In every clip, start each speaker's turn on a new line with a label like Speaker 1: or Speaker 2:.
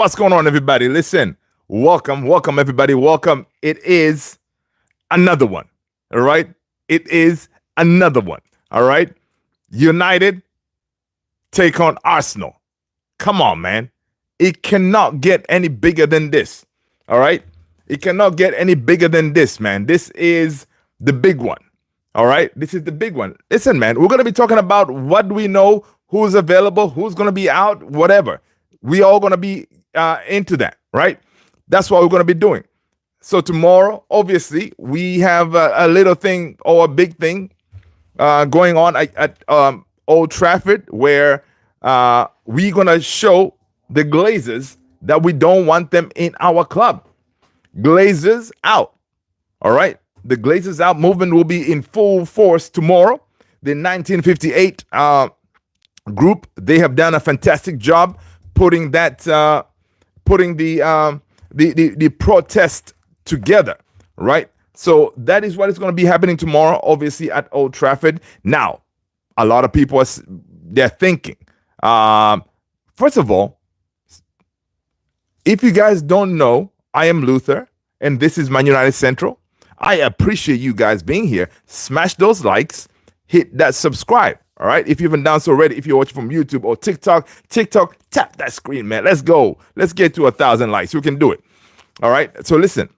Speaker 1: What's going on, everybody? Listen, welcome, everybody. Welcome. It is another one. All right. It is another one. All right. United take on Arsenal. Come on, man. It cannot get any bigger than this. All right. It cannot get any bigger than this, man. This is the big one. All right. This is the big one. Listen, man, we're going to be talking about what do we know, who's available, who's going to be out, whatever. We all going to be into that, right? That's what we're going to be doing. So tomorrow, obviously, we have a little thing or a big thing going on at Old Trafford, where we're going to show the Glazers that we don't want them in our club. Glazers out. All right. The Glazers out movement will be in full force tomorrow. The 1958 group, they have done a fantastic job putting that putting the protest together, right? So that is what is going to be happening tomorrow, obviously at Old Trafford. Now, a lot of people they're thinking. First of all, if you guys don't know, I am Luther, and this is Man United Central. I appreciate you guys being here. Smash those likes, hit that subscribe. All right. If you haven't done so already, if you're watching from YouTube or TikTok, tap that screen, man. Let's go. Let's get to 1,000 likes. We can do it. All right. So listen,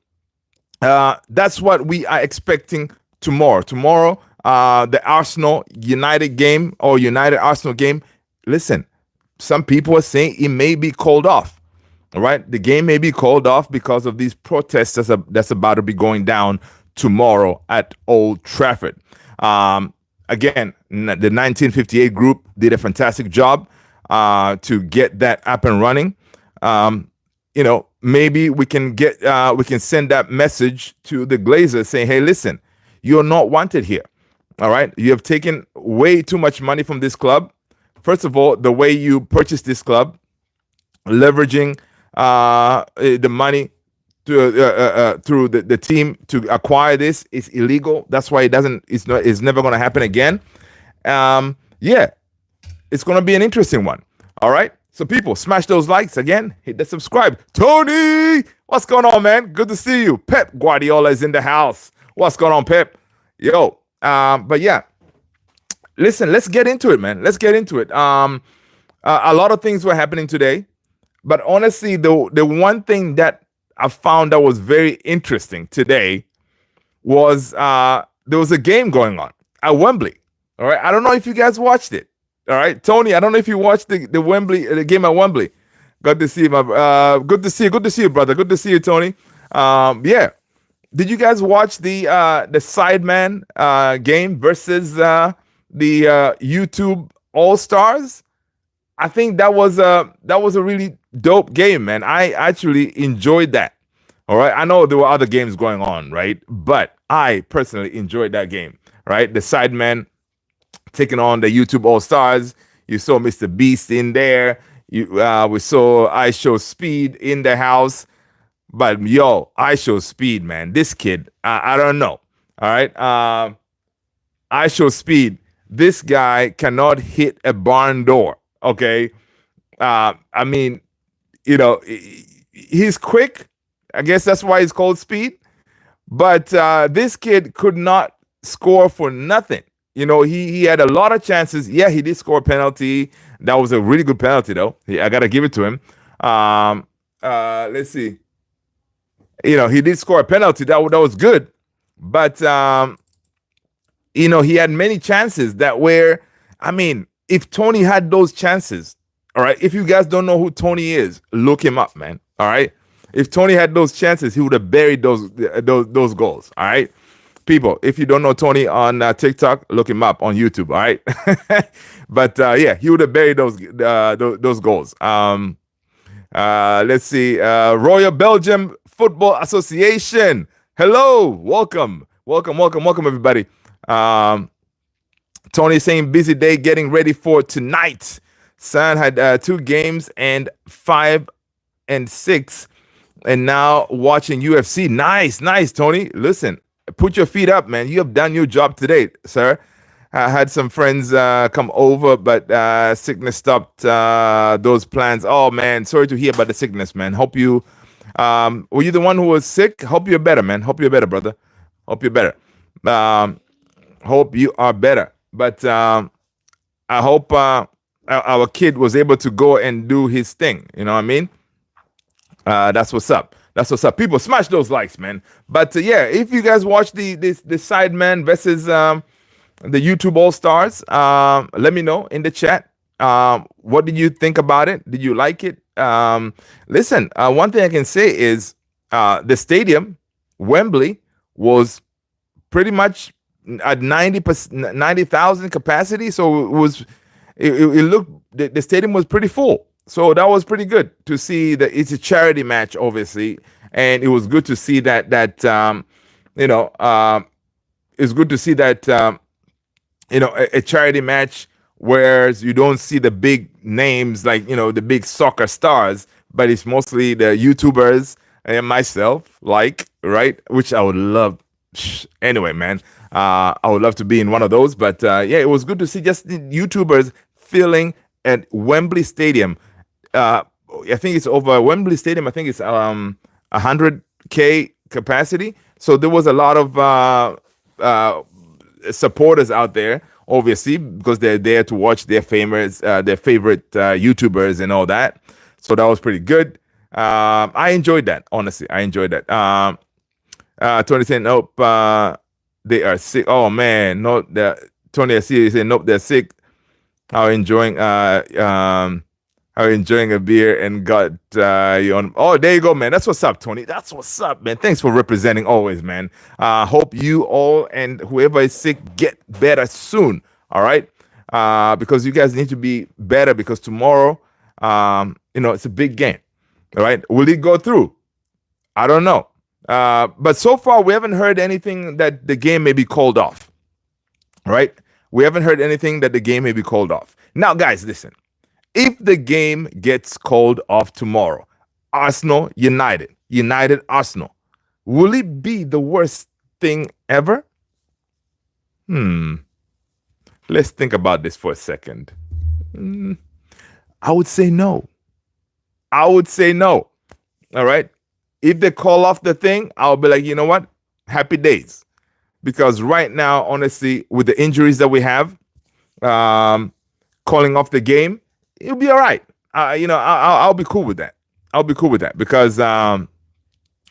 Speaker 1: that's what we are expecting tomorrow. Tomorrow, the Arsenal United game or United Arsenal game. Listen, some people are saying it may be called off. All right. The game may be called off because of these protests that's about to be going down tomorrow at Old Trafford. Again, the 1958 group did a fantastic job to get that up and running. Maybe we can send that message to the Glazers saying, hey, listen, you're not wanted here. All right. You have taken way too much money from this club. First of all, the way you purchased this club, leveraging the money to through the team to acquire this is illegal. That's why it's never going to happen again. It's going to be an interesting one. All right. So people, smash those likes again. Hit the subscribe. Tony, what's going on, man? Good to see you. Pep Guardiola is in the house. What's going on, Pep? Yo. But yeah, listen, let's get into it, man. Let's get into it. A lot of things were happening today, but honestly, the one thing that I found that was very interesting today was there was a game going on at Wembley. All right. I don't know if you guys watched it. All right. Tony, I don't know if you watched the game at Wembley. Good to see you, good to see you, brother. Good to see you, Tony. Yeah. Did you guys watch the Sidemen game versus the YouTube All-Stars? I think that was a really dope game, man. I actually enjoyed that. All right. I know there were other games going on, right? But I personally enjoyed that game, right? The Sidemen taking on the YouTube All-Stars. You saw Mr. Beast in there. We saw I Show Speed in the house. But yo, I Show Speed, man. This kid, I don't know. All right. I Show Speed. This guy cannot hit a barn door. Okay. I mean, he's quick. I guess that's why he's called Speed. But this kid could not score for nothing. He had a lot of chances. Yeah, he did score a penalty. That was a really good penalty, though. I got to give it to him. Let's see. He did score a penalty. That was good. But, he had many chances that were, if Tony had those chances, all right, if you guys don't know who Tony is, look him up, man. All right. If Tony had those chances, he would have buried those goals. All right. People, if you don't know Tony on TikTok, look him up on YouTube. All right. But yeah, he would have buried those goals. Let's see. Royal Belgium Football Association. Hello. Welcome, everybody. Tony saying busy day getting ready for tonight. Son had 2 games and 5 and 6, and now watching UFC. Nice, Tony. Listen, put your feet up, man. You have done your job today, sir. I had some friends come over, but sickness stopped those plans. Oh man, sorry to hear about the sickness, man. Hope you were you the one who was sick? Hope you're better, man. Hope you're better, brother. Hope you're better. Um, hope you are better. But I hope our kid was able to go and do his thing. You know what I mean? That's what's up. That's what's up. People, smash those likes, man. But yeah, if you guys watch the Sidemen versus the YouTube All Stars, let me know in the chat. What did you think about it? Did you like it? Listen, one thing I can say is the stadium, Wembley, was pretty much at 90,000 capacity. So it looked, the stadium was pretty full. So that was pretty good to see that it's a charity match, obviously. And it was good to see that, it's good to see that, a charity match whereas you don't see the big names like, the big soccer stars, but it's mostly the YouTubers and myself, right? Which I would love. Anyway, man, I would love to be in one of those. But yeah, it was good to see just the YouTubers filling at Wembley Stadium. I think it's over Wembley Stadium. I think it's 100K capacity. So there was a lot of supporters out there, obviously, because they're there to watch their favorite YouTubers and all that. So that was pretty good. I enjoyed that. Honestly, I enjoyed that. Tony saying, nope, they are sick. Oh man, no, Tony I see saying, nope, they're sick. How enjoying a beer and got you on. Oh, there you go, man. That's what's up, Tony. That's what's up, man. Thanks for representing always, man. Hope you all and whoever is sick get better soon. All right, because you guys need to be better because tomorrow, it's a big game. All right, will it go through? I don't know. But so far, we haven't heard anything that the game may be called off. All right, we haven't heard anything that the game may be called off. Now, guys, listen. If the game gets called off tomorrow, Arsenal, United, Arsenal, will it be the worst thing ever? Let's think about this for a second. I would say no. All right. If they call off the thing, I'll be like, you know what? Happy days. Because right now, honestly, with the injuries that we have, calling off the game, it'll be all right. I'll be cool with that. Because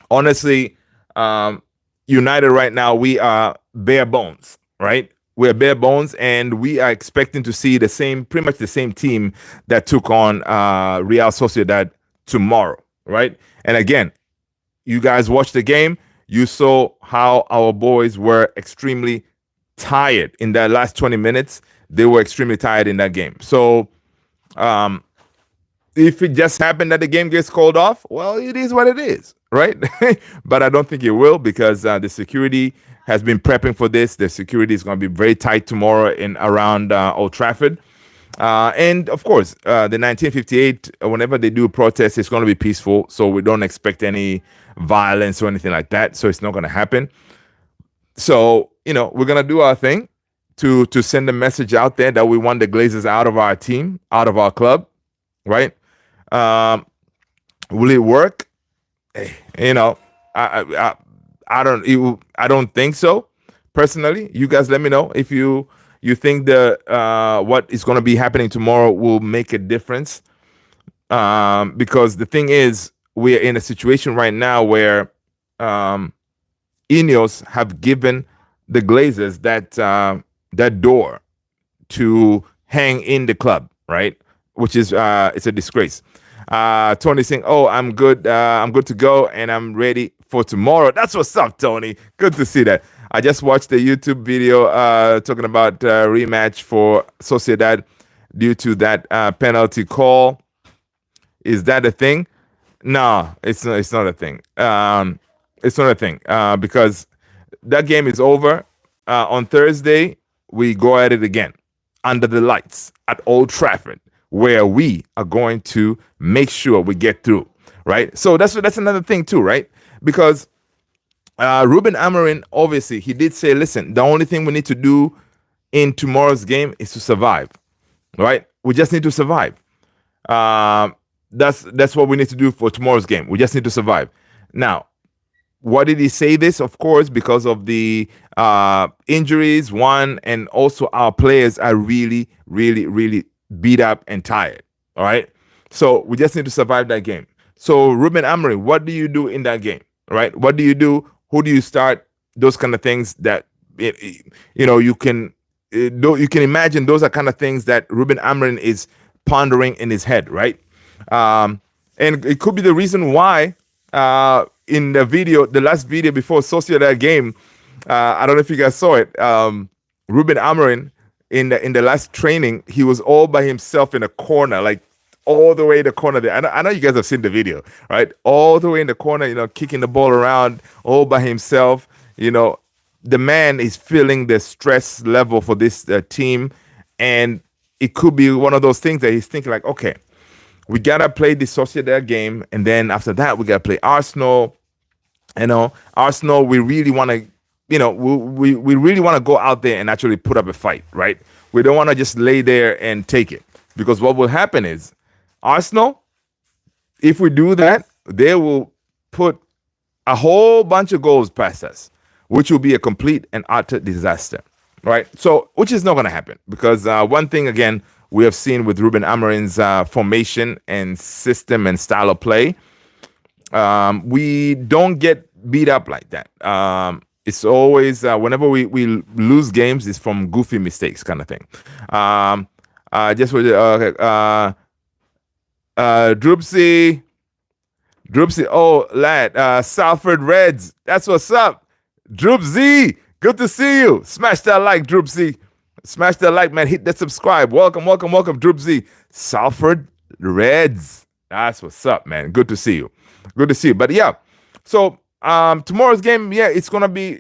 Speaker 1: honestly, United right now, we are bare bones, right? We're bare bones, and we are expecting to see pretty much the same team that took on Real Sociedad tomorrow, right? And again, you guys watched the game. You saw how our boys were extremely tired in that last 20 minutes. They were extremely tired in that game. So, if it just happened that the game gets called off, well, it is what it is, right? But I don't think it will because the security has been prepping for this. The security is going to be very tight tomorrow around Old Trafford. And of course, the 1958, whenever they do protests, it's going to be peaceful. So we don't expect any violence or anything like that. So it's not going to happen. So, we're going to do our thing to send a message out there that we want the Glazers out of our team, out of our club, right? Will it work? I don't think so. Personally, you guys let me know if you think what is going to be happening tomorrow will make a difference. Because the thing is, we're in a situation right now where Ineos have given the Glazers that door to hang in the club, right? Which is it's a disgrace. Tony saying, "Oh, I'm good. I'm good to go, and I'm ready for tomorrow." That's what's up, Tony. Good to see that. I just watched the YouTube video talking about rematch for Sociedad due to that penalty call. Is that a thing? No, it's not. It's not a thing. It's not a thing because that game is over. On Thursday, we go at it again under the lights at Old Trafford, where we are going to make sure we get through, right? So that's another thing too, right? Because Ruben Amorim, obviously, he did say, listen, the only thing we need to do in tomorrow's game is to survive, right? We just need to survive. Um, that's what we need to do for tomorrow's game. We just need to survive. Now, what did he say this? Of course, because of the injuries, one, and also our players are really, really, really beat up and tired. All right. So we just need to survive that game. So Ruben Amorim, what do you do in that game? Right? What do you do? Who do you start? Those kind of things that you can imagine. Those are kind of things that Ruben Amorim is pondering in his head, right? And it could be the reason why in the last video before Sociedad game, I don't know if you guys saw it. Ruben Amorim in the last training, he was all by himself in a corner, like all the way in the corner there. I know you guys have seen the video, right? All the way in the corner, kicking the ball around all by himself. The man is feeling the stress level for this team, and it could be one of those things that he's thinking like, okay, we gotta play the Sociedad game, and then after that we gotta play Arsenal. Arsenal, we really want to, we really want to go out there and actually put up a fight, right? We don't want to just lay there and take it, because what will happen is Arsenal, if we do that, they will put a whole bunch of goals past us, which will be a complete and utter disaster, right? So, which is not going to happen, because one thing, again, we have seen with Ruben Amorim's formation and system and style of play, we don't get beat up like that. It's always, whenever we lose games, it's from goofy mistakes kind of thing. Just with Droopsy, oh lad, Salford Reds, that's what's up. Droopsy, good to see you. Smash that like, Droopsy. Smash that like, man. Hit that subscribe. Welcome, Droopsy. Salford Reds, that's what's up, man. Good to see you. But yeah, so tomorrow's game, yeah, it's gonna be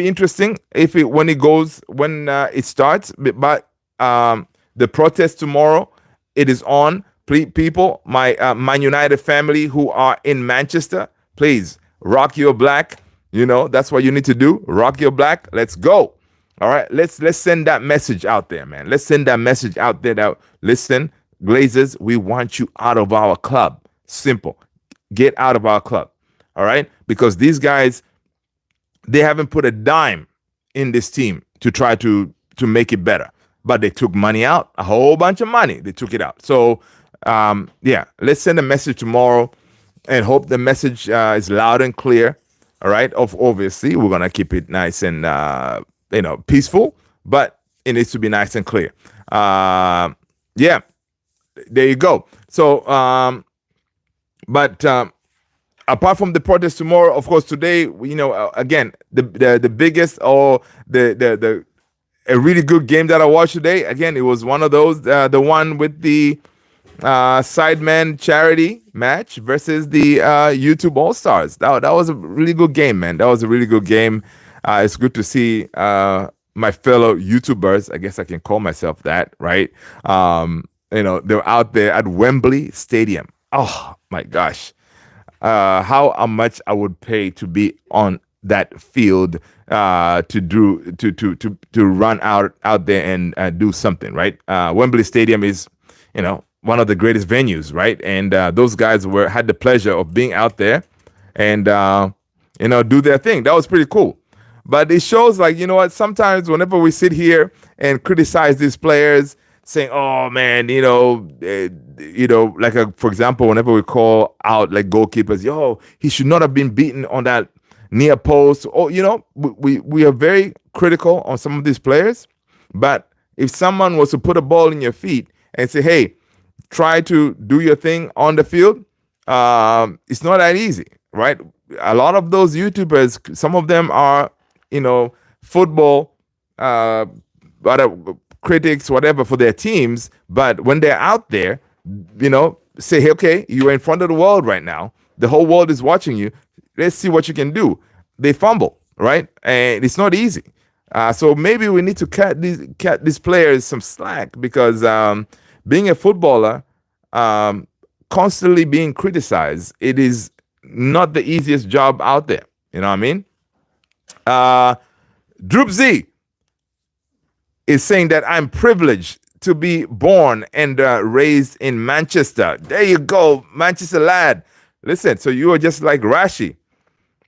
Speaker 1: interesting when it starts. But the protest tomorrow, it is on. People, my Man United family who are in Manchester, please rock your black. That's what you need to do. Rock your black. Let's go. All right, let's send that message out there, man. Let's send that message out there that, listen, Glazers, we want you out of our club. Simple. Get out of our club. All right, because these guys, they haven't put a dime in this team to try to make it better, but they took money out, a whole bunch of money. They took it out. So yeah, let's send a message tomorrow and hope the message is loud and clear. All right. Obviously, we're going to keep it nice and, peaceful, but it needs to be nice and clear. Yeah, there you go. So, but apart from the protest tomorrow, of course, today, again, the biggest or a really good game that I watched today. Again, it was one of those, the one with the Sidemen charity match versus the YouTube All Stars. That was a really good game, man. That was a really good game. It's good to see my fellow YouTubers. I guess I can call myself that, right? They're out there at Wembley Stadium. Oh my gosh, how much I would pay to be on that field to run out there and do something, right? Wembley Stadium is, one of the greatest venues, right? And those guys had the pleasure of being out there and do their thing. That was pretty cool. But it shows, like, what? Sometimes whenever we sit here and criticize these players, saying, "Oh man, for example, whenever we call out like goalkeepers, he should not have been beaten on that near post." Or we are very critical on some of these players. But if someone was to put a ball in your feet and say, "Hey, try to do your thing on the field," it's not that easy, right? A lot of those YouTubers, some of them are, football critics, whatever, for their teams. But when they're out there, say, "Hey, okay, you're in front of the world right now. The whole world is watching you. Let's see what you can do." They fumble, right? And it's not easy. So maybe we need to cut these players some slack, because being a footballer, constantly being criticized, it is not the easiest job out there. You know what I mean? Droop Z, is saying that I'm privileged to be born and raised in Manchester. There you go, Manchester lad. Listen, so you are just like Rashi.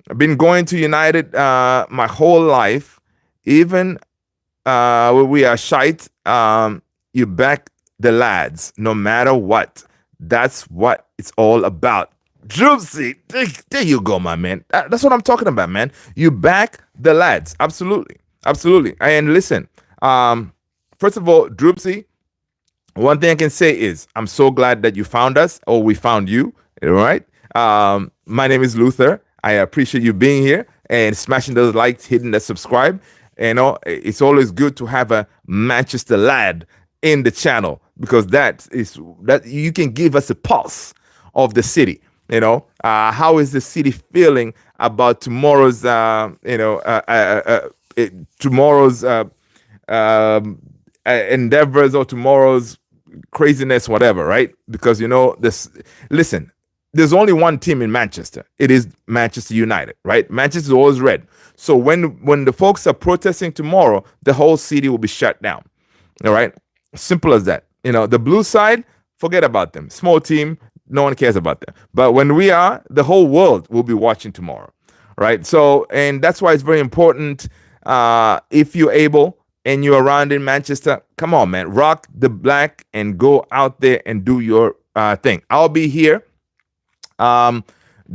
Speaker 1: I've been going to United my whole life. Even when we are shite, you back the lads no matter what. That's what it's all about. Droopsy, there you go, my man. That's what I'm talking about, man. You back the lads. Absolutely. Absolutely. And listen, first of all, Droopsy, one thing I can say is I'm so glad that you found us, or we found you. All right. My name is Luther. I appreciate you being here and smashing those likes, hitting the subscribe. You know, it's always good to have a Manchester lad in the channel, because that you can give us a pulse of the city. You know, how is the city feeling about tomorrow's, tomorrow's endeavors, or tomorrow's craziness, whatever, right? Because, you know, listen, there's only one team in Manchester. It is Manchester United, right? Manchester is always red. So when the folks are protesting tomorrow, the whole city will be shut down. All right? Simple as that. You know, the blue side, forget about them. Small team, no one cares about them. But when we are, the whole world will be watching tomorrow, right? So, and that's why it's very important, if you're able and you're around in Manchester, come on, man, rock the black and go out there and do your thing. I'll be here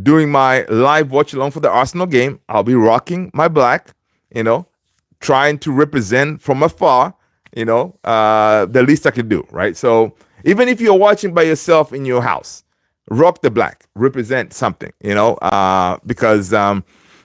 Speaker 1: doing my live watch along for the Arsenal game. I'll be rocking my black, you know, trying to represent from afar, you know, the least I can do, right? So even if you're watching by yourself in your house, rock the black, represent something, you know, because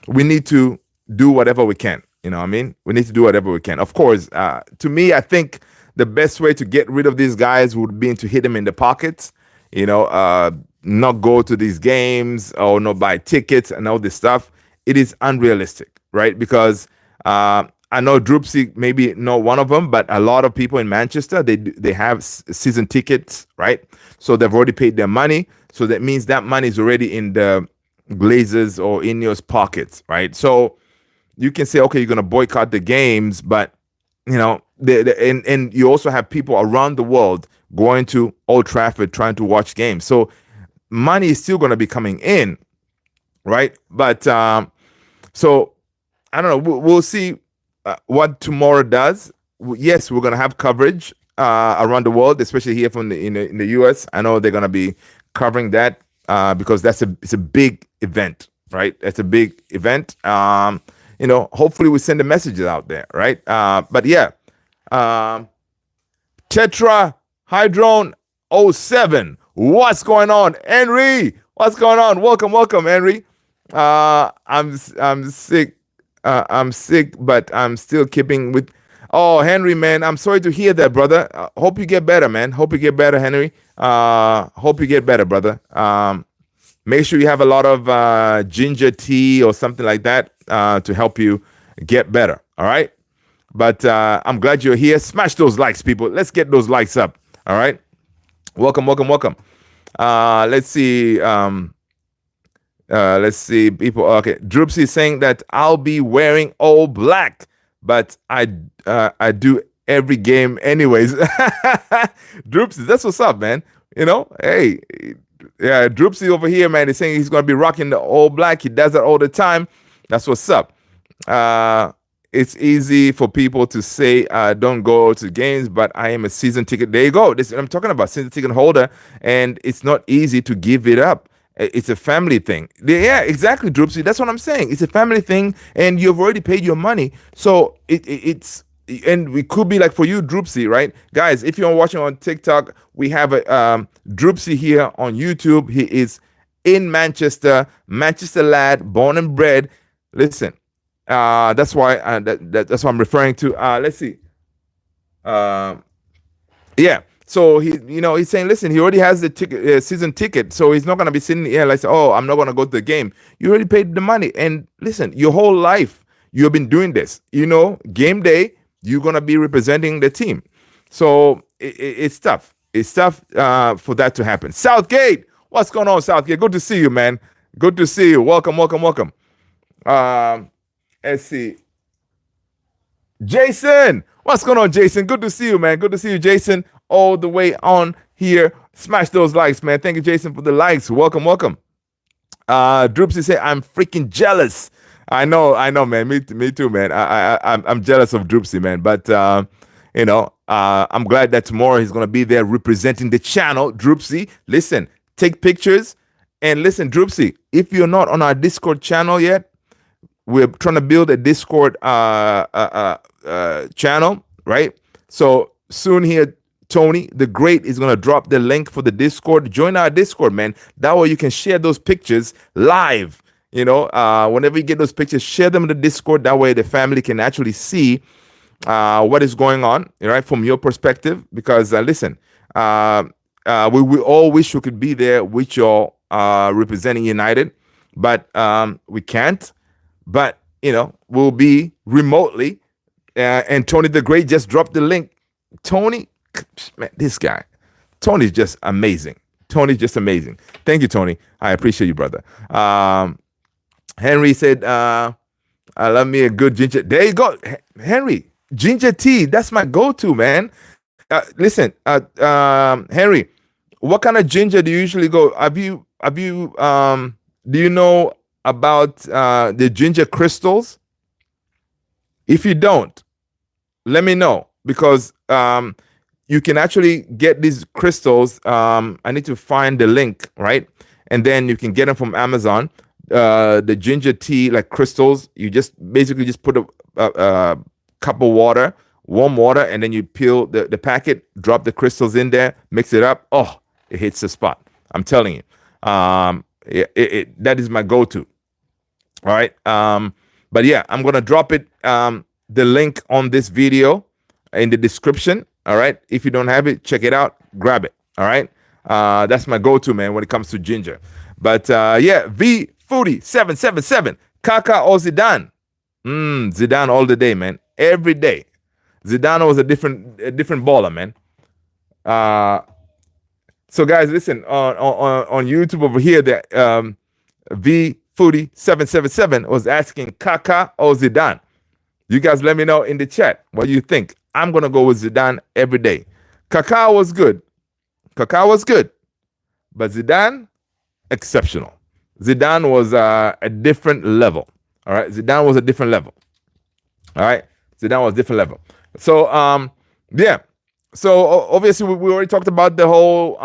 Speaker 1: we need to do whatever we can. You know what I mean? We need to do whatever we can. Of course, to me, I think the best way to get rid of these guys would be to hit them in the pockets, you know, not go to these games or not buy tickets and all this stuff. It is unrealistic, right? Because I know Droopsy maybe not one of them, but a lot of people in Manchester, they have season tickets, right? So they've already paid their money. So that means that money is already in the Glazers or Ineos pockets, right? So you can say, okay, you're going to boycott the games, but, you know, and you also have people around the world going to Old Trafford trying to watch games. So money is still going to be coming in, right? But so I don't know. We'll see what tomorrow does. Yes, we're going to have coverage around the world, especially here from in the US. I know they're going to be covering that because it's a big event, right? It's a big event. You know, hopefully we send the messages out there, right? But yeah, Tetrahydron 07. What's going on, Henry? What's going on? Welcome, Henry. I'm sick. I'm sick, but I'm still keeping with. Oh, Henry, man, I'm sorry to hear that, brother. Hope you get better, man. Hope you get better, Henry. Hope you get better, brother. Make sure you have a lot of ginger tea or something like that to help you get better. All right. But I'm glad you're here. Smash those likes, people. Let's get those likes up. All right. Welcome. Let's see. Let's see. People. Okay. Droopsy is saying that I'll be wearing all black, but I do every game anyways. Droopsy, that's what's up, man. You know, hey, yeah, Droopsy over here, man, is saying he's gonna be rocking the all black. He does that all the time. That's what's up. It's easy for people to say don't go to games, but I am a season ticket. There you go. This I'm talking about, season ticket holder, and it's not easy to give it up. It's a family thing. Yeah, exactly, Droopsy. That's what I'm saying. It's a family thing, and you've already paid your money. So it's and we could be like for you, Droopsy, right? Guys, if you're watching on TikTok, we have a Droopsy here on YouTube. He is in Manchester lad, born and bred. Listen, that's why that's what I'm referring to. Let's see. Yeah. So he's saying, listen, he already has the ticket, season ticket, so he's not gonna be sitting here like, oh, I'm not gonna go to the game. You already paid the money, and listen, your whole life you have been doing this. You know, game day, you're gonna be representing the team. So it's tough. It's tough for that to happen. Southgate, what's going on, Southgate? Good to see you, man. Good to see you. Welcome. Let's see. Jason, what's going on, Jason? Good to see you, man. Good to see you, Jason, all the way on here. Smash those likes, man. Thank you, Jason, for the likes. Welcome, welcome. Droopsy say, I'm freaking jealous. I know, man. Me too, man. I'm jealous of Droopsy, man. But I'm glad that tomorrow he's gonna be there representing the channel. Droopsy, listen, take pictures, and listen, Droopsy. If you're not on our Discord channel yet, we're trying to build a Discord channel, right? So soon here, Tony the Great is going to drop the link for the Discord. Join our Discord, man. That way you can share those pictures live. Whenever you get those pictures, share them in the Discord. That way the family can actually see what is going on, right, from your perspective. Because listen, we all wish we could be there with y'all representing United, but we can't. But we'll be remotely. And Tony the Great just dropped the link. Tony, man, this guy, Tony's just amazing. Tony's just amazing. Thank you, Tony. I appreciate you, brother. Henry said, I love me a good ginger. There you go, Henry. Ginger tea. That's my go-to, man. Listen, Henry, what kind of ginger do you usually go? Do you know about the ginger crystals? If you don't, let me know, because you can actually get these crystals. I need to find the link, right? And then you can get them from Amazon. The ginger tea, like crystals, you just basically just put a cup of water, warm water, and then you peel the packet, drop the crystals in there, mix it up. Oh, it hits the spot. I'm telling you. That is my go-to. All right. But yeah, I'm going to drop it, the link on this video in the description. All right. If you don't have it, check it out. Grab it. All right. That's my go-to, man, when it comes to ginger. But yeah, V Foodie 777, Kaka or Zidane? Zidane all the day, man. Every day. Zidane was a different baller, man. So guys, listen, on YouTube over here, that V Foodie 777 was asking Kaka or Zidane. You guys let me know in the chat what you think. I'm gonna go with Zidane every day. Kaka was good. But Zidane, exceptional. Zidane was a different level. All right, Zidane was a different level. All right, Zidane was a different level. So yeah. So obviously we already talked about the whole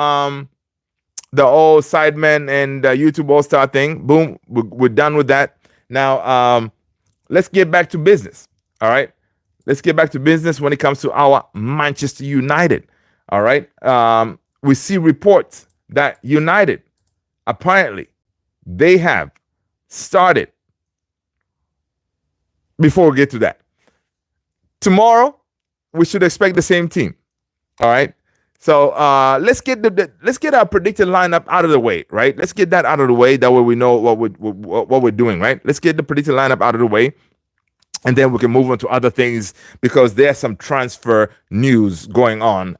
Speaker 1: Sidemen and YouTube All-Star thing. Boom, we're done with that. Now let's get back to business. All right, let's get back to business when it comes to our Manchester United. All right, we see reports that United, apparently, they have started. Before we get to that, tomorrow we should expect the same team. All right. So let's get our predicted lineup out of the way, right? Let's get that out of the way. That way we know what we're doing, right? Let's get the predicted lineup out of the way, and then we can move on to other things, because there's some transfer news going on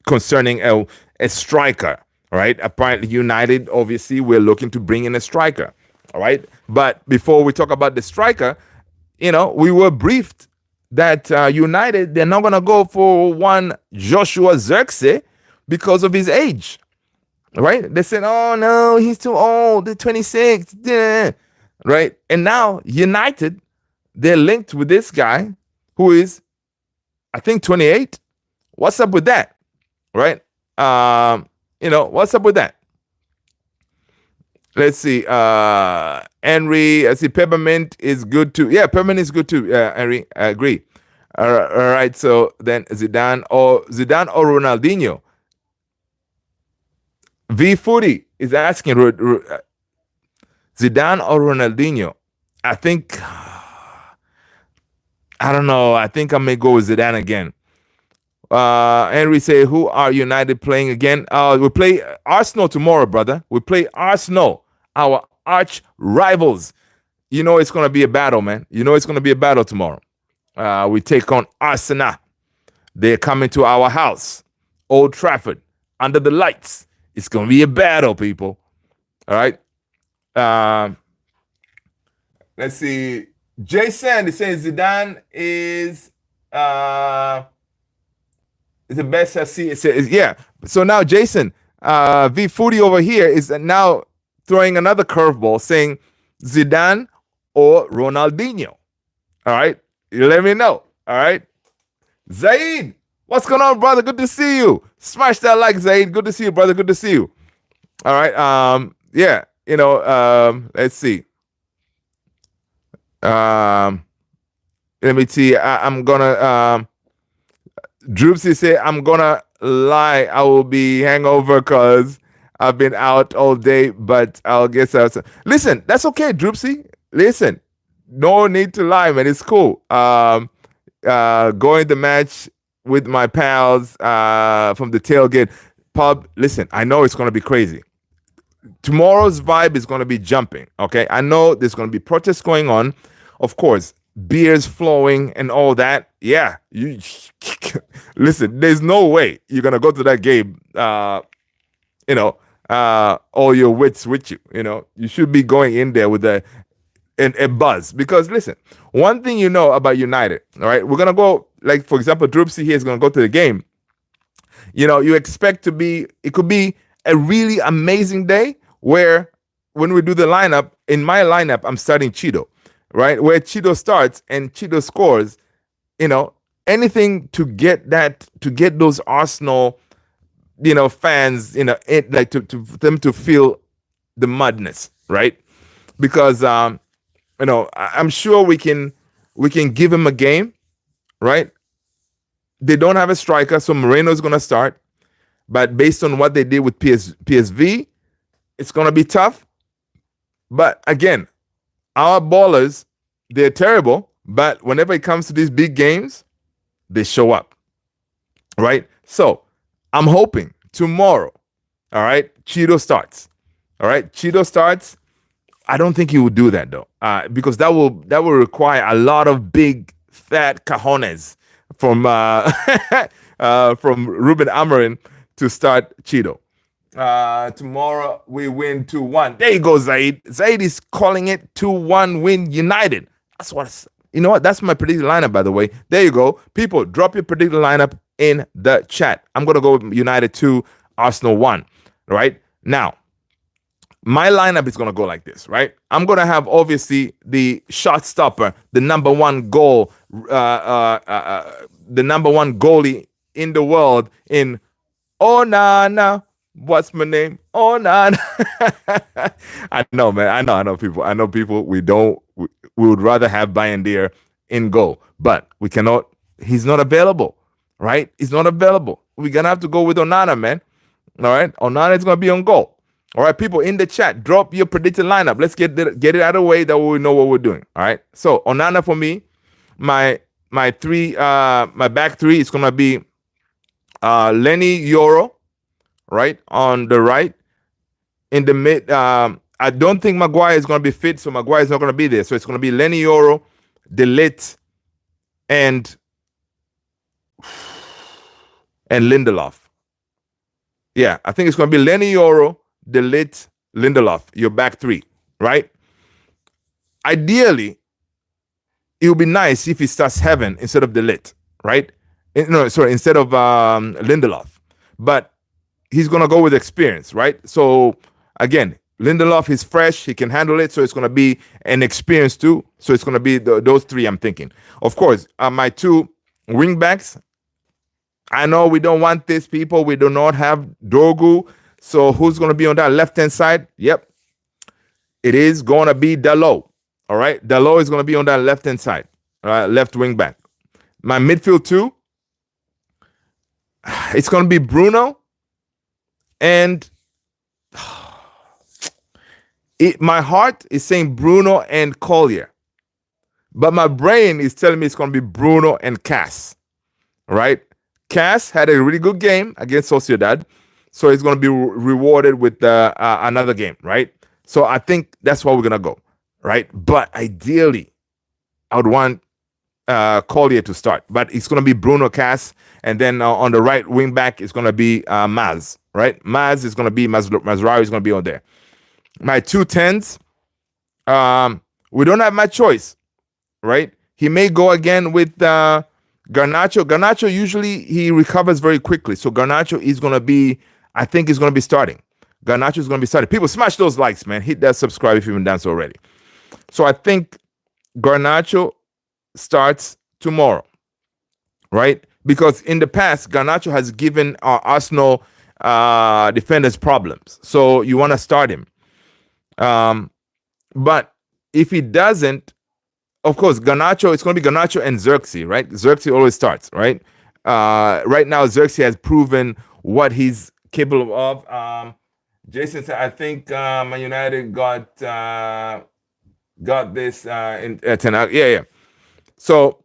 Speaker 1: concerning a striker, right? Apparently, United, obviously, we're looking to bring in a striker, all right? But before we talk about the striker, we were briefed that United, they're not going to go for one Joshua Zirkzee because of his age, right? They said, oh, no, he's too old, the 26, right? And now United, they're linked with this guy who is, I think, 28. What's up with that, right? What's up with that? Let's see. Henry, I see Peppermint is good too. Yeah, Peppermint is good too. Henry, I agree. All right. So then Zidane or Ronaldinho. V Foodie is asking Zidane or Ronaldinho. I think, I don't know. I think I may go with Zidane again. Henry say, who are United playing again? We play Arsenal tomorrow, brother. We play Arsenal, our arch rivals. It's going to be a battle, man. It's going to be a battle tomorrow. We take on Arsenal. They're coming to our house, Old Trafford, under the lights. It's going to be a battle, people. All right. Let's see. Jason is saying Zidane is the best I see. Yeah. So now Jason, V Foodie over here is now throwing another curveball saying Zidane or Ronaldinho. All right. You let me know. All right. Zaid, what's going on, brother? Good to see you. Smash that like, Zaid. Good to see you, brother. Good to see you. All right. Yeah. Let's see. Let me see. I'm gonna Droopsy say, I'm gonna lie, I will be hangover because I've been out all day, but I'll get out. Listen, that's okay, Droopsy. Listen, no need to lie, man. It's cool. Going to match with my pals from the tailgate pub. Listen, I know it's gonna be crazy. Tomorrow's vibe is gonna be jumping. Okay, I know there's gonna be protests going on. Of course, beers flowing and all that. Yeah, you listen. There's no way you're gonna go to that game. All your wits with you. You should be going in there with a buzz because listen, one thing you know about United. All right, we're gonna go. Like for example, Droopsy here is gonna go to the game. You expect to be. It could be a really amazing day where when we do the lineup, in my lineup, I'm starting CHIDO, right? Where CHIDO starts and CHIDO scores, anything to get those Arsenal, fans, like to them to feel the madness, right? Because I'm sure we can give him a game, right? They don't have a striker, so Moreno's gonna start. But based on what they did with PSV, it's gonna be tough. But again, our ballers, they're terrible. But whenever it comes to these big games, they show up, right? So I'm hoping tomorrow, all right, CHIDO starts. All right, CHIDO starts. I don't think he will do that though, because that will require a lot of big fat cojones from from Ruben Amorim to start CHIDO. Tomorrow we win 2-1. There you go, Zaid. Zaid is calling it 2-1 win United. That's what that's my predicted lineup, by the way. There you go. People, drop your predicted lineup in the chat. I'm gonna go with United 2, Arsenal 1. Right? Now, my lineup is gonna go like this, right? I'm gonna have obviously the shot stopper, the number one goal, the number one goalie in the world in Onana. What's my name? Onana. I know, man. I know people. We would rather have Bayandir in goal, but we cannot. He's not available, right? He's not available. We're gonna have to go with Onana, man. All right, Onana is gonna be on goal. All right, people in the chat, drop your predicted lineup. Let's get it out of the way that we know what we're doing. All right. So Onana for me, my three, my back three is gonna be Lenny Yoro, right on the right. In the mid, I don't think Maguire is gonna be fit, so Maguire is not gonna be there. So it's gonna be Lenny Yoro, Delit, and Lindelof. Yeah, I think it's gonna be Lenny Yoro, Delit, Lindelof, your back three, right? Ideally, it would be nice if he starts Heaven instead of Delit, right? Instead of Lindelof. But he's going to go with experience, right? So, again, Lindelof is fresh. He can handle it. So, it's going to be an experience too. So, it's going to be those three I'm thinking. Of course, my two wing backs. I know we don't want this, people. We do not have Dorgu. So who's going to be on that left-hand side? Yep. It is going to be Dalot. All right. Dalot is going to be on that left-hand side. All right. Left wing back. My midfield two. It's going to be Bruno. And my heart is saying Bruno and Collier. But my brain is telling me it's going to be Bruno and Cass. All right. Cass had a really good game against Sociedad. So he's going to be rewarded with another game, right? So I think that's where we're going to go, right? But ideally, I would want Collier to start. But it's going to be Bruno Cass. And then on the right wing back, it's going to be Maz, right? Maz is going to be, Mazraoui is going to be on there. My 2 10s, we don't have much choice. right? He may go again with Garnacho. Garnacho usually he recovers very quickly, so Garnacho is going to be. I think he's going to be starting. Garnacho is going to be starting. People smash those likes, man. Hit that subscribe if you haven't done so already. So I think Garnacho starts tomorrow, right? Because in the past, Garnacho has given our Arsenal defenders problems. So you want to start him. But if he doesn't, of course, Garnacho, it's going to be Garnacho and Xerxes, right? Xerxes always starts, right? Right now, Xerxes has proven what he's capable of. Jason said, I think Man United got this in 10 out. Yeah. So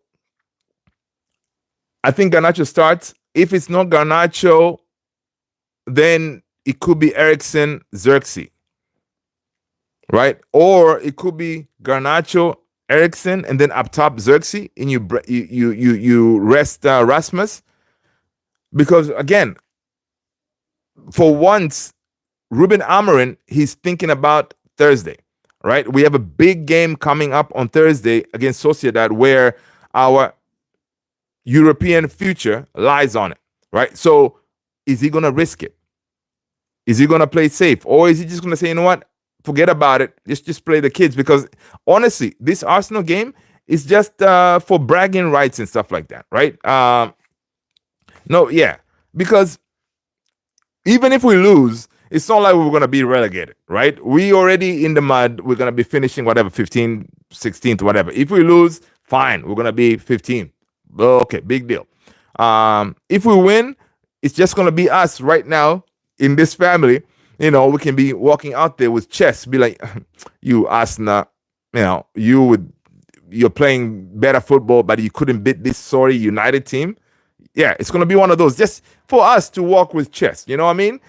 Speaker 1: I think Garnacho starts. If it's not Garnacho, then it could be Eriksen, Xerxes, right? Or it could be Garnacho, Eriksen, and then up top Xerxes, and you rest Rasmus, because again, for once, Ruben Amorim, he's thinking about Thursday, right? We have a big game coming up on Thursday against Sociedad, where our European future lies on it, right? So, is he going to risk it? Is he going to play safe, or is he just going to say, you know what? Forget about it. Just play the kids, because honestly, this Arsenal game is just for bragging rights and stuff like that, right? Because even if we lose, it's not like we're going to be relegated, right? We already in the mud. We're going to be finishing whatever, 15th, 16th, whatever. If we lose, fine. We're going to be 15th. Okay, big deal. If we win, it's just going to be us right now in this family. You know, we can be walking out there with chest, be like, you Arsenal, you're playing better football, but you couldn't beat this sorry United team. Yeah, it's going to be one of those, just for us to walk with chest. You know what I mean?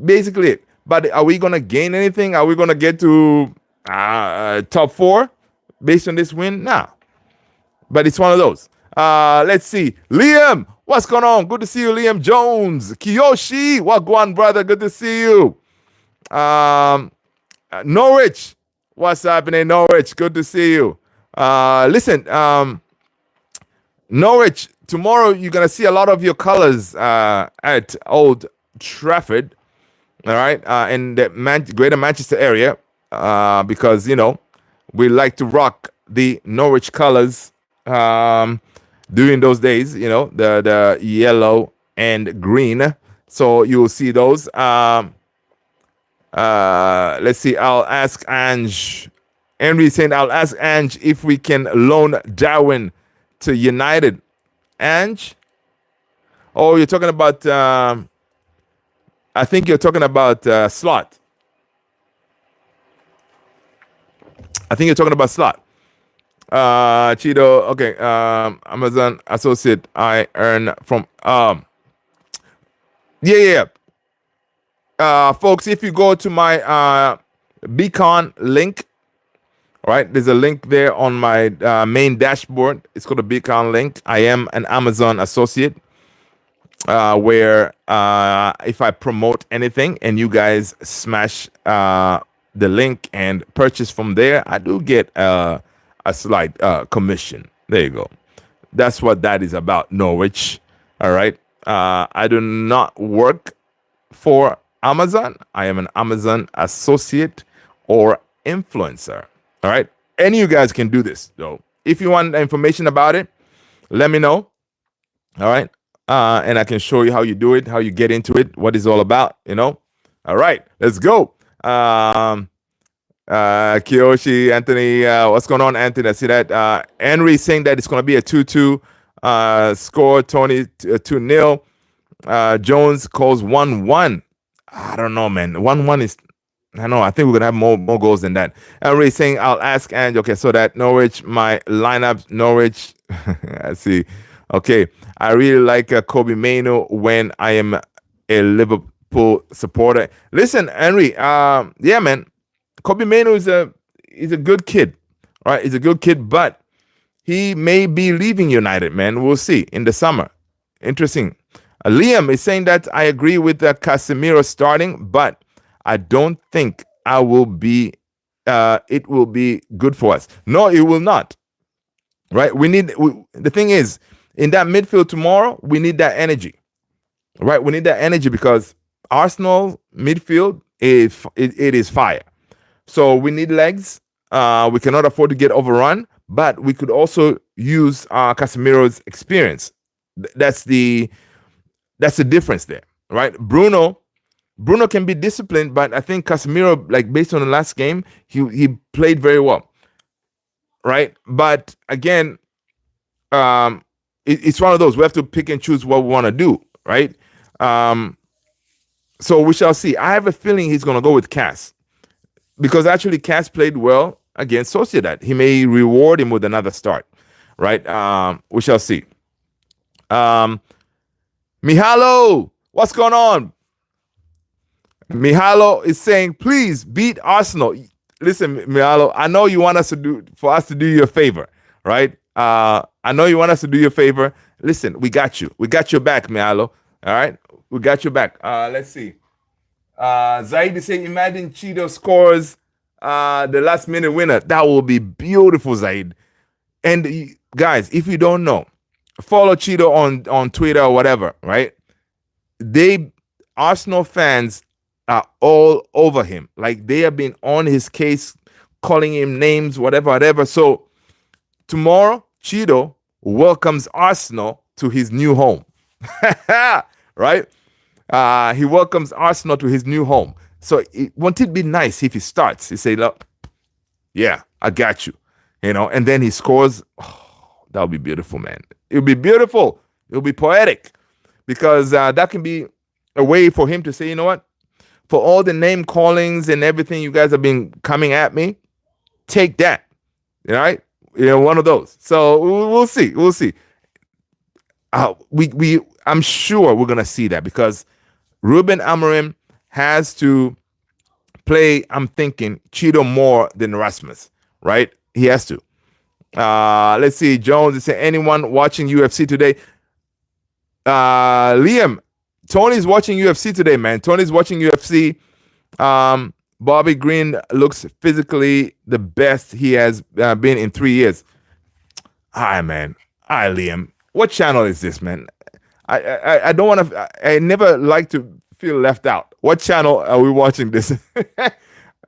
Speaker 1: Basically it. But are we going to gain anything? Are we going to get to top 4 based on this win? Nah. But it's one of those. Let's see. Liam, what's going on? Good to see you, Liam Jones. Kiyoshi, Wagwan, brother. Good to see you. Norwich, what's happening, Norwich? Good to see you. Listen, Norwich, tomorrow you're going to see a lot of your colors at Old Trafford, all right, in the greater Manchester area, because, you know, we like to rock the Norwich colors during those days, you know, the yellow and green. So you'll see those. Let's see. I'll ask Ange. Henry saying, I'll ask Ange if we can loan Darwin to United. Ange? Oh, you're talking about, I think you're talking about Slot. I think you're talking about Slot. Chido, okay. Amazon associate I earn from, yeah. Folks, if you go to my Beacon link, all right, there's a link there on my main dashboard. It's called a Beacon link. I am an Amazon associate, where if I promote anything and you guys smash the link and purchase from there, I do get a slight commission. There you go. That's what that is about, Norwich. All right. I do not work for Amazon. I am an Amazon associate or influencer. All right. Any of you guys can do this, though. If you want information about it, let me know. All right. And I can show you how you do it, how you get into it, what it's all about, you know. All right. Let's go. Kiyoshi, Anthony, what's going on, Anthony? I see that. Henry saying that it's going to be a 2-2 score. Tony, 2-0. Jones calls 1-1. I don't know, man. 1-1 is, I know. I think we're gonna have more goals than that. Henry saying, I'll ask Ange. Okay, so that Norwich, my lineup, Norwich. I see. Okay, I really like Kobe Mainoo when I am a Liverpool supporter. Listen, Henry. Yeah, man. Kobe Mainoo is a good kid. All right, he's a good kid, but he may be leaving United, man. We'll see in the summer. Interesting. Liam is saying that I agree with Casemiro starting, but I don't think it will be good for us. No, it will not. right? The thing is, in that midfield tomorrow, we need that energy, right? We need that energy because Arsenal midfield it is fire. So we need legs. We cannot afford to get overrun, but we could also use Casemiro's experience. That's the difference there, right? Bruno can be disciplined, but I think Casemiro, like based on the last game, he played very well, right? But again, it's one of those we have to pick and choose what we want to do, right? So we shall see. I have a feeling he's going to go with Cass because actually Cass played well against Sociedad. He may reward him with another start, right? We shall see. Mihalo, what's going on? Mihalo is saying, please beat Arsenal. Listen, Mihalo, I know you want us to do you a favor, right? I know you want us to do you a favor. Listen, we got you. We got your back, Mihalo. All right? We got your back. Let's see. Zaid is saying, imagine CHIDO scores the last minute winner. That will be beautiful, Zaid. And guys, if you don't know, follow CHIDO on Twitter or whatever, right? Arsenal fans are all over him. Like they have been on his case, calling him names, whatever. So tomorrow, CHIDO welcomes Arsenal to his new home. Right? He welcomes Arsenal to his new home. So won't it be nice if he starts? He say, look, yeah, I got you. And then he scores. Oh, that would be beautiful, man. It would be beautiful. It would be poetic. Because that can be a way for him to say, you know what? For all the name callings and everything you guys have been coming at me, take that. All right? One of those. So we'll see. We'll see. I'm sure we're gonna see that because Ruben Amorim has to play. I'm thinking CHIDO more than Rasmus, right? He has to. Let's see. Jones is saying, anyone watching UFC today? Liam, Tony's watching UFC today, man. Tony's watching UFC. Bobby Green looks physically the best he has been in 3 years. Hi, man. Hi, Liam. What channel is this, man? I don't want to. I never like to feel left out. What channel are we watching this? So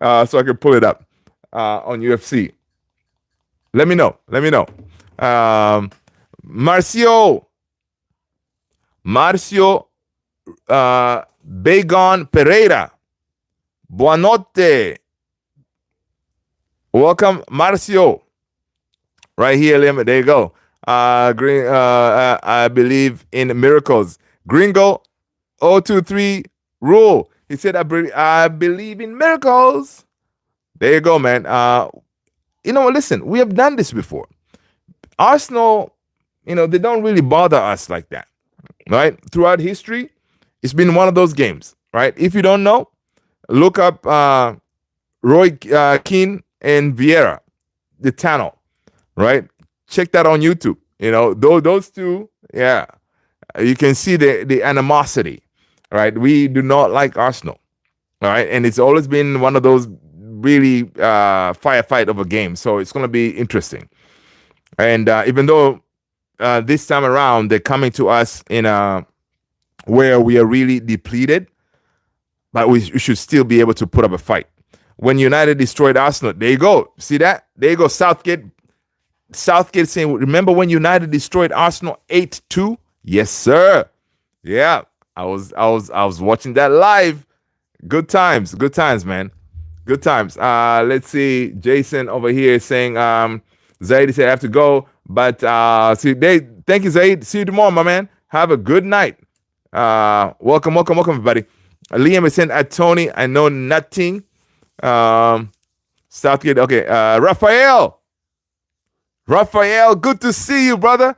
Speaker 1: I can pull it up on UFC. Let me know. Marcio Begon Pereira. Buonotte. Welcome, Marcio. Right here, Liam. There you go. I believe in miracles. Gringo 023 rule. He said, I believe in miracles. There you go, man. Listen, we have done this before. Arsenal, they don't really bother us like that, right? Throughout history, it's been one of those games, right? If you don't know, look up Roy Keane and Vieira, the tunnel, right? Check that on YouTube. Those two, yeah. You can see the animosity, right? We do not like Arsenal, all right? And it's always been one of those really firefight of a game. So it's going to be interesting. And even though this time around they're coming to us in where we are really depleted, but we should still be able to put up a fight. When United destroyed Arsenal, there you go. See that? There you go. Southgate saying, remember when United destroyed Arsenal 8-2? Yes, sir. Yeah. I was watching that live. Good times, man. Good times. Let's see. Jason over here is saying, Zaid said I have to go. But thank you, Zaid. See you tomorrow, my man. Have a good night. Welcome, everybody. Liam is saying, Tony, I know nothing. Southgate. Okay. Raphael, good to see you, brother.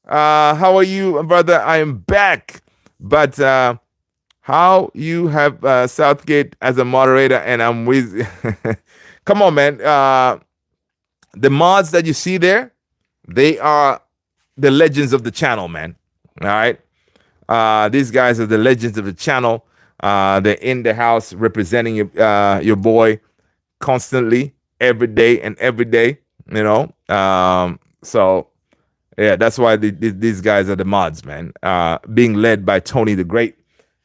Speaker 1: How are you, brother? I am back. But how you have Southgate as a moderator and I'm with come on, man. The mods that you see there, they are the legends of the channel, man. All right. These guys are the legends of the channel. They're in the house representing your boy constantly, every day. So Yeah, that's why these guys are the mods, man. Being led by Tony the Great.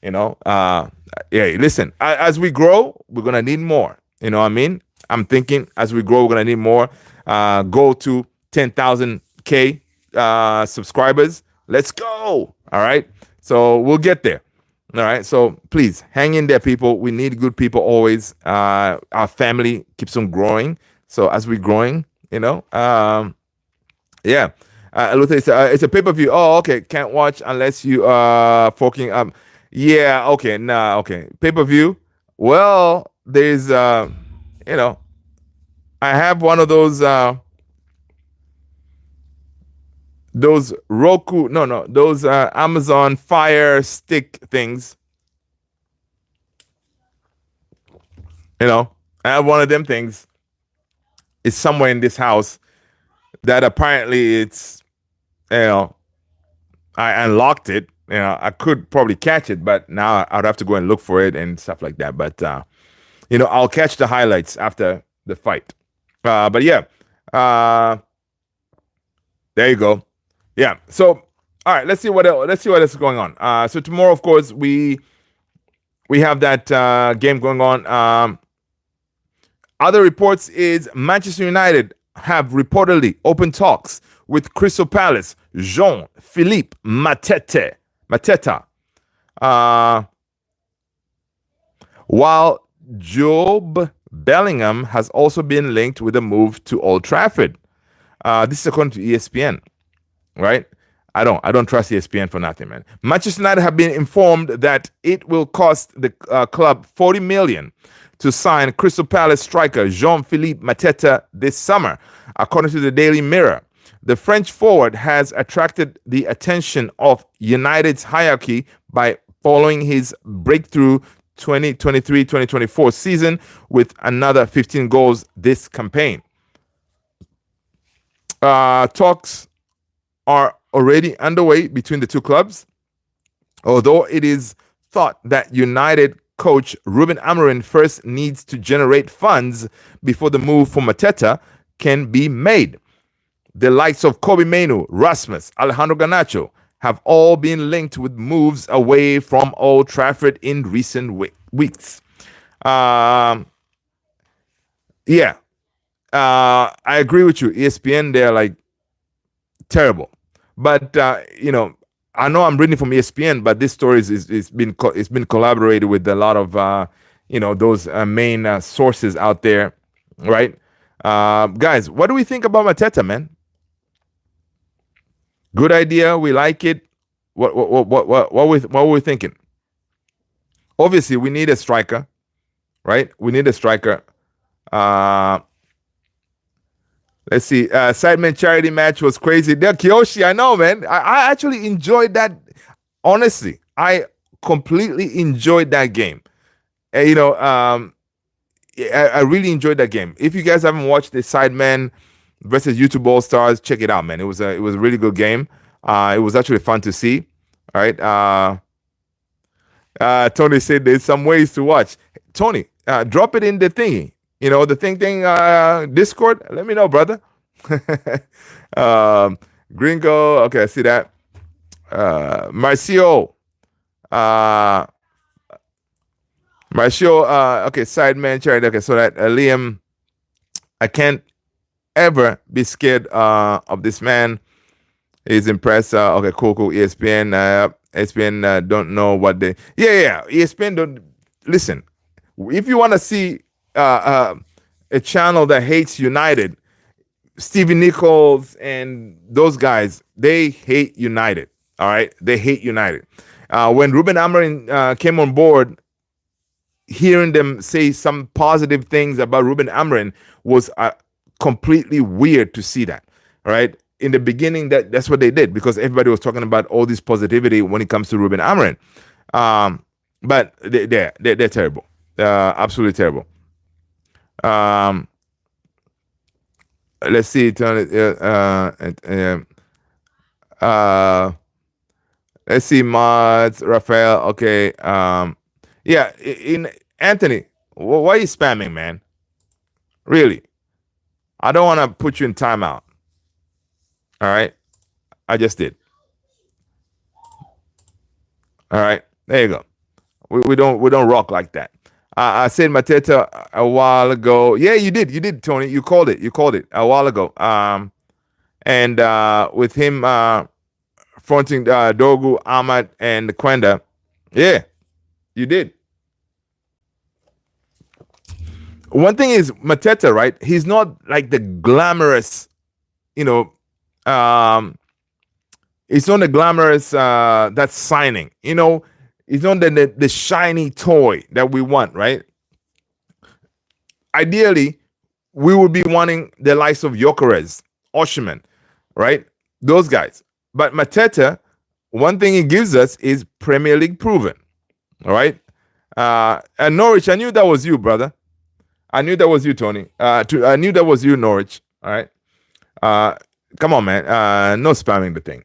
Speaker 1: You know, yeah. Listen, as we grow, we're gonna need more. You know what I mean? I'm thinking as we grow, we're gonna need more. Go to 10,000K subscribers. Let's go. All right. So we'll get there. All right. So please hang in there, people. We need good people always. Our family keeps on growing. So as we're growing, yeah. Luther, it's a pay-per-view. Oh, okay. Can't watch unless you are forking up. Yeah, okay. Nah, okay. Pay-per-view. Well, there's you know, I have one of those Roku, no, those Amazon Fire Stick things. I have one of them things. It's somewhere in this house that apparently it's, I unlocked it. I could probably catch it, but now I'd have to go and look for it and stuff like that. But I'll catch the highlights after the fight. But yeah, there you go. Yeah. So all right, let's see what else. Let's see what else is going on. So tomorrow, of course, we have that game going on. Other reports is Manchester United have reportedly opened talks with Crystal Palace, Jean-Philippe Mateta. While Job Bellingham has also been linked with a move to Old Trafford. This is according to ESPN, right? I don't trust ESPN for nothing, man. Manchester United have been informed that it will cost the club 40 million to sign Crystal Palace striker Jean-Philippe Mateta this summer, according to the Daily Mirror. The French forward has attracted the attention of United's hierarchy by following his breakthrough 2023-2024 season with another 15 goals this campaign. Talks are already underway between the two clubs, although it is thought that United coach Ruben Amorim first needs to generate funds before the move for Mateta can be made. The likes of Kobe Mainoo, Rasmus, Alejandro Garnacho have all been linked with moves away from Old Trafford in recent weeks. Yeah, I agree with you. ESPN, they're like terrible. But I know I'm reading from ESPN, but this story is been collaborated with a lot of those main sources out there, right? Guys, what do we think about Mateta, man? Good idea. We like it. What were we thinking? Obviously, we need a striker, right? We need a striker. Let's see. Sidemen charity match was crazy. There, Kiyoshi, I know, man. I actually enjoyed that. Honestly, I completely enjoyed that game. I really enjoyed that game. If you guys haven't watched the Sidemen versus YouTube All Stars, check it out, man. It was a really good game. It was actually fun to see. All right. Tony said there's some ways to watch. Tony, drop it in the thingy. The thing, Discord. Let me know, brother. Gringo. Okay, I see that. Marcio. Okay, Sideman charity. Okay, so that Liam, I can't ever be scared of this man. He's impressed. Okay, cool. ESPN. ESPN don't know what they. Yeah. ESPN don't listen. If you want to see a channel that hates United, Stevie Nichols and those guys, they hate United. All right, they hate United. When Ruben Amorim came on board, hearing them say some positive things about Ruben Amorim was completely weird to see that. All right, in the beginning, that's what they did because everybody was talking about all this positivity when it comes to Ruben Amorim. But they're terrible. Absolutely terrible. Let's see. Let's see. Mods, Raphael. Okay. Yeah. In Anthony, why are you spamming, man? Really? I don't want to put you in timeout. All right. I just did. All right, there you go. We don't rock like that. I said Mateta a while ago. Yeah, you did. You did, Tony. You called it. You called it a while ago. And with him fronting Dogu, Ahmad, and Quenda. Yeah, you did. One thing is Mateta, right? He's not like the glamorous, you know, um, it's not the glamorous that's signing. It's not the shiny toy that we want, right? Ideally, we would be wanting the likes of Gyökeres, Osimhen, right? Those guys. But Mateta, one thing he gives us is Premier League proven, all right? And Norwich, I knew that was you, brother. I knew that was you, Tony. I knew that was you, Norwich, all right? Come on, man. No spamming the thing,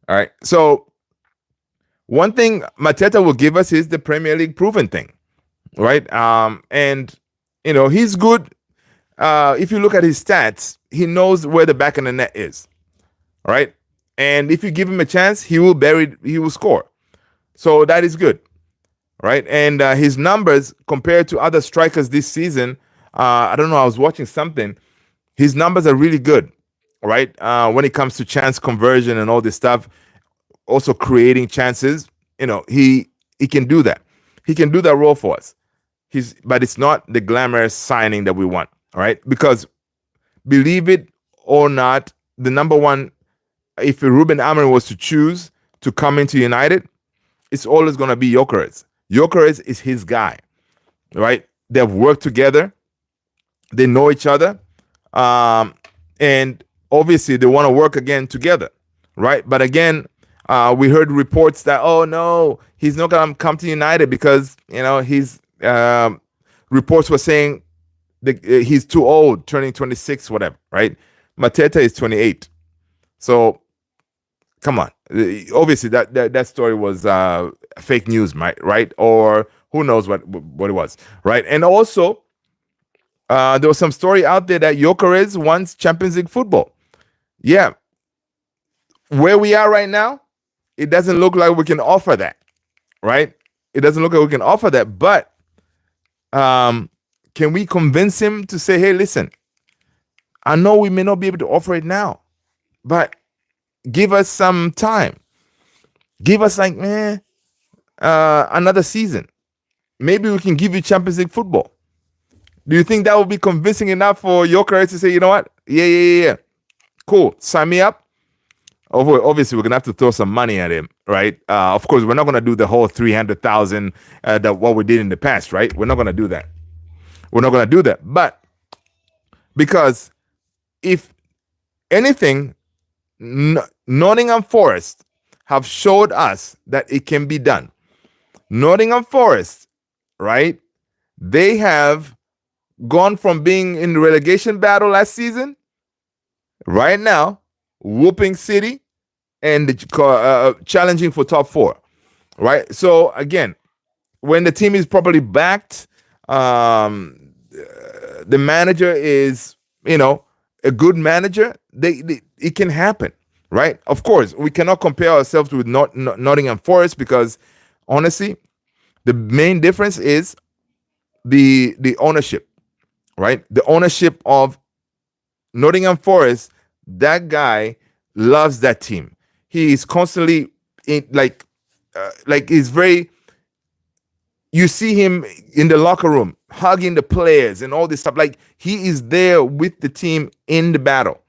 Speaker 1: all right? So one thing Mateta will give us is the Premier League proven thing, right? And, he's good. If you look at his stats, he knows where the back of the net is, right? And if you give him a chance, he will score. So that is good, right? And his numbers compared to other strikers this season, I don't know, I was watching something. His numbers are really good, right? When it comes to chance conversion and all this stuff, also creating chances, he can do that. He can do that role for us. But it's not the glamorous signing that we want, all right? Because believe it or not, the number one, if Ruben Amorim was to choose to come into United, it's always going to be Gyökeres. Gyökeres is his guy, right? They've worked together. They know each other. And obviously they want to work again together, right? But again, we heard reports that, oh no, he's not going to come to United because, he's reports were saying he's too old, turning 26, whatever, right? Mateta is 28. So come on. Obviously that story was fake news, right? Or who knows what it was, right? And also, there was some story out there that Gyökeres wants Champions League football. Yeah. Where we are right now, it doesn't look like we can offer that, right? It doesn't look like we can offer that. But can we convince him to say, hey, listen, I know we may not be able to offer it now, but give us some time. Give us another season. Maybe we can give you Champions League football. Do you think that would be convincing enough for Gyökeres to say, you know what? Yeah. Cool. Sign me up. Obviously, we're going to have to throw some money at him, right? Of course, we're not going to do the whole 300,000 that what we did in the past, right? We're not going to do that. But because if anything, Nottingham Forest have showed us that it can be done. Nottingham Forest, right? They have gone from being in the relegation battle last season, right now, whooping City and challenging for top 4, right? So again, when the team is properly backed, the manager is, a good manager, it can happen, right? Of course, we cannot compare ourselves with Nottingham Forest because, honestly, the main difference is the ownership, right? The ownership of Nottingham Forest, that guy loves that team. He is constantly he's very. You see him in the locker room hugging the players and all this stuff. Like he is there with the team in the battle,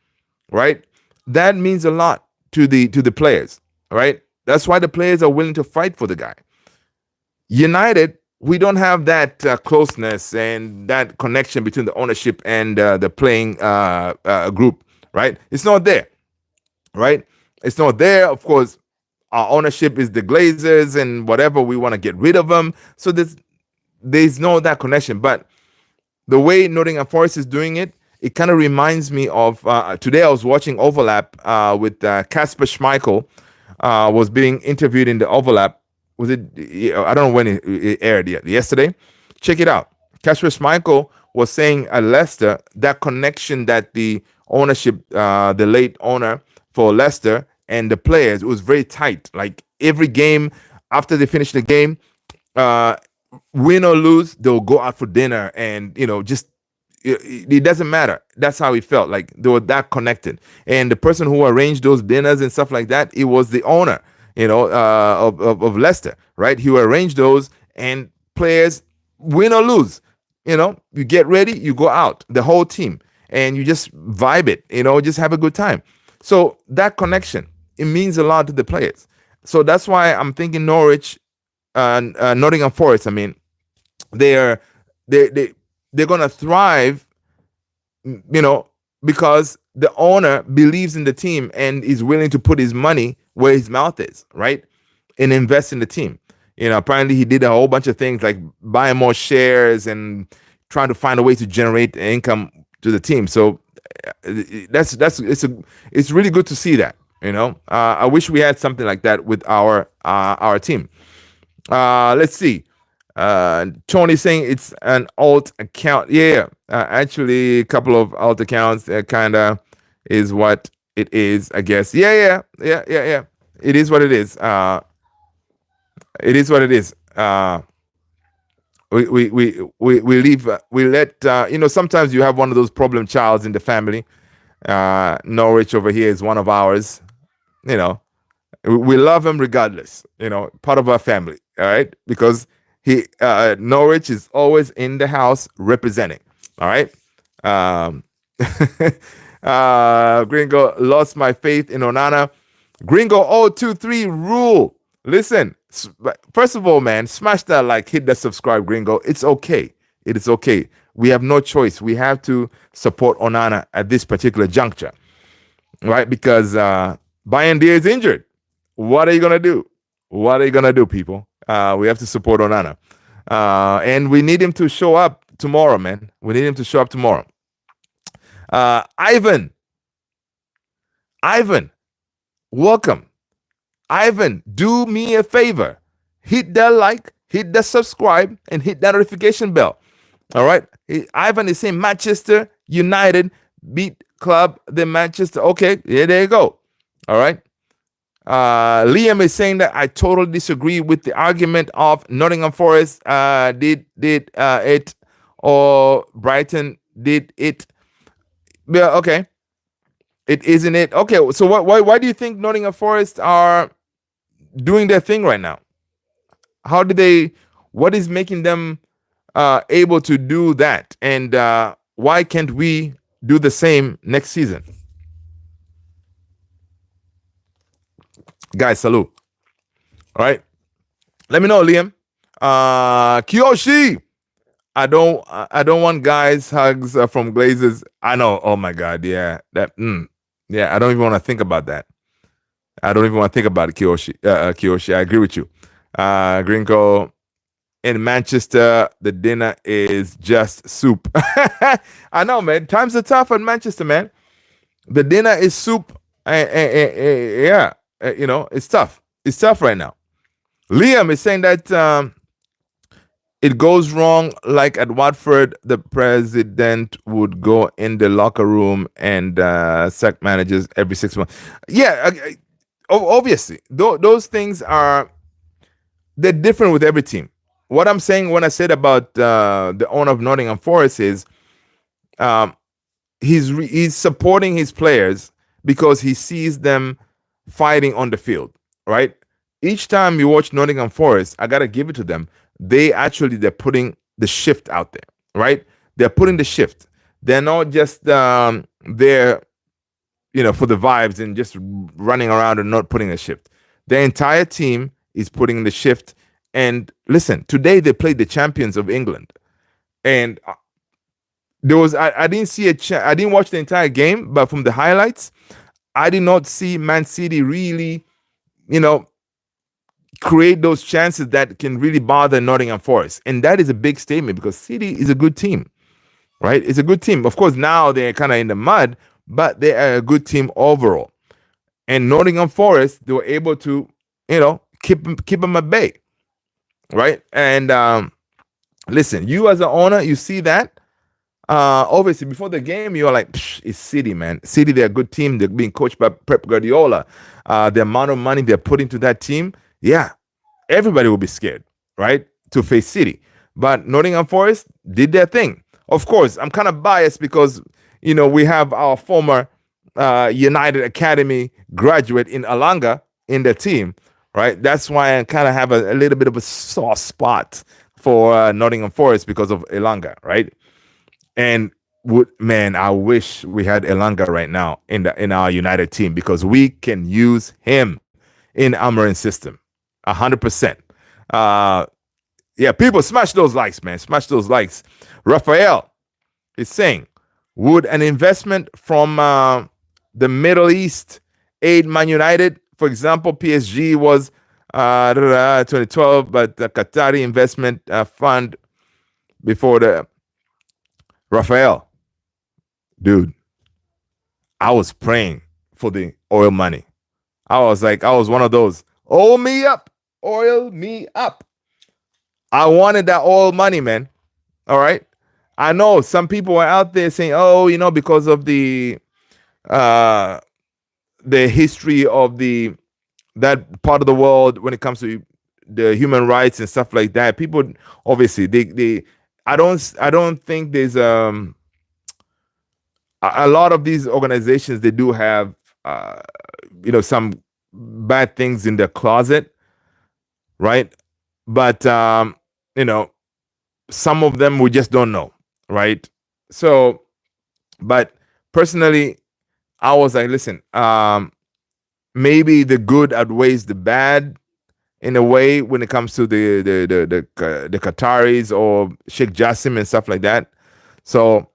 Speaker 1: right? That means a lot to the players, right? That's why the players are willing to fight for the guy. United, we don't have that closeness and that connection between the ownership and the playing group, right? It's not there, right? It's not there. Of course, our ownership is the Glazers and whatever. We want to get rid of them. So there's no that connection. But the way Nottingham Forest is doing it, it kind of reminds me of today I was watching Overlap with Kasper Schmeichel was being interviewed in the Overlap. Was it? I don't know when it aired yet. Yesterday. Check it out. Kasper Schmeichel was saying at Leicester, that connection that the ownership, the late owner for Leicester and the players, it was very tight. Like every game, after they finished the game, uh, win or lose, they'll go out for dinner, and just it doesn't matter. That's how he felt. Like they were that connected. And the person who arranged those dinners and stuff like that, it was the owner, of Leicester, right? He arranged those, and players, win or lose, you get ready, you go out, the whole team, and you just vibe it, just have a good time. So that connection, it means a lot to the players. So that's why I'm thinking Nottingham Forest. I mean, they're they're gonna thrive, because the owner believes in the team and is willing to put his money where his mouth is, right, and invest in the team. Apparently he did a whole bunch of things like buying more shares and trying to find a way to generate income to the team. So it's really good to see that. I wish we had something like that with our team. Let's see. Tony saying it's an alt account. Yeah, actually, a couple of alt accounts. Kind of is what it is, I guess. Yeah. It is what it is. It is what it is. We leave. We let. Sometimes you have one of those problem childs in the family. Norwich over here is one of ours. We love him regardless. Part of our family. All right, because Norwich is always in the house representing. All right. Gringo lost my faith in Onana. Gringo 023 rule. Listen, first of all, man, smash that like, hit that subscribe, Gringo. It's okay. It is okay. We have no choice. We have to support Onana at this particular juncture, right? Because Bayern Dia is injured. What are you gonna do? What are you gonna do, people? We have to support Onana. And we need him to show up tomorrow, man. We need him to show up tomorrow. Ivan, welcome. Ivan, do me a favor. Hit that like, hit that subscribe, and hit that notification bell. All right. Ivan is saying Manchester United beat club the Manchester. Okay, yeah, there you go. All right. Liam is saying that I totally disagree with the argument of Nottingham Forest did it, or Brighton did it. Yeah, okay. It isn't it. Okay, so why do you think Nottingham Forest are doing their thing right now? What is making them able to do that? And why can't we do the same next season? Guys, salute. All right. Let me know, Liam. Kiyoshi. I don't want guys hugs from Glazers. I know. Oh my God. Yeah. Yeah. I don't even want to think about that. I don't even want to think about it, Kiyoshi. Kiyoshi. I agree with you. Gringo, in Manchester, the dinner is just soup. I know, man. Times are tough in Manchester, man. The dinner is soup. Yeah. It's tough. It's tough right now. Liam is saying that it goes wrong like at Watford, the president would go in the locker room and sack managers every 6 months. Yeah, obviously. Those things they're different with every team. What I'm saying when I said about the owner of Nottingham Forest is he's supporting his players because he sees them fighting on the field, right? Each time you watch Nottingham Forest, I gotta give it to them. They're putting the shift out there, right? They're putting the shift. They're not just there, for the vibes and just running around and not putting a shift. The entire team is putting the shift. And listen, today they played the champions of England, and there was I didn't see I didn't watch the entire game, but from the highlights, I did not see Man City really, create those chances that can really bother Nottingham Forest. And that is a big statement because City is a good team, right? It's a good team. Of course, now they're kind of in the mud, but they are a good team overall. And Nottingham Forest, they were able to, keep them at bay, right? And listen, you as an owner, you see that. Obviously, before the game, you're like, it's City, man. City, they're a good team. They're being coached by Pep Guardiola. The amount of money they're putting to that team, yeah, everybody will be scared, right, to face City. But Nottingham Forest did their thing. Of course, I'm kind of biased because we have our former United Academy graduate in Alanga in the team, right? That's why I kind of have a little bit of a soft spot for Nottingham Forest because of Elanga, right? And man, I wish we had Elanga right now in our United team because we can use him in Amarin's system, 100%. Yeah, people smash those likes, man. Smash those likes. Raphael is saying, would an investment from the Middle East aid Man United? For example, PSG was 2012, but the Qatari investment fund before the Raphael, dude, I was praying for the oil money. I was one of those, oil me up, oil me up. I wanted that oil money, man. All right. I know some people are out there saying, oh, because of the history of that part of the world when it comes to the human rights and stuff like that. People obviously they I don't think there's a lot of these organizations, they do have some bad things in their closet, right? But some of them we just don't know, right? So, but personally, I was like, listen, maybe the good outweighs the bad in a way when it comes to the Qataris or Sheikh Jassim and stuff like that. So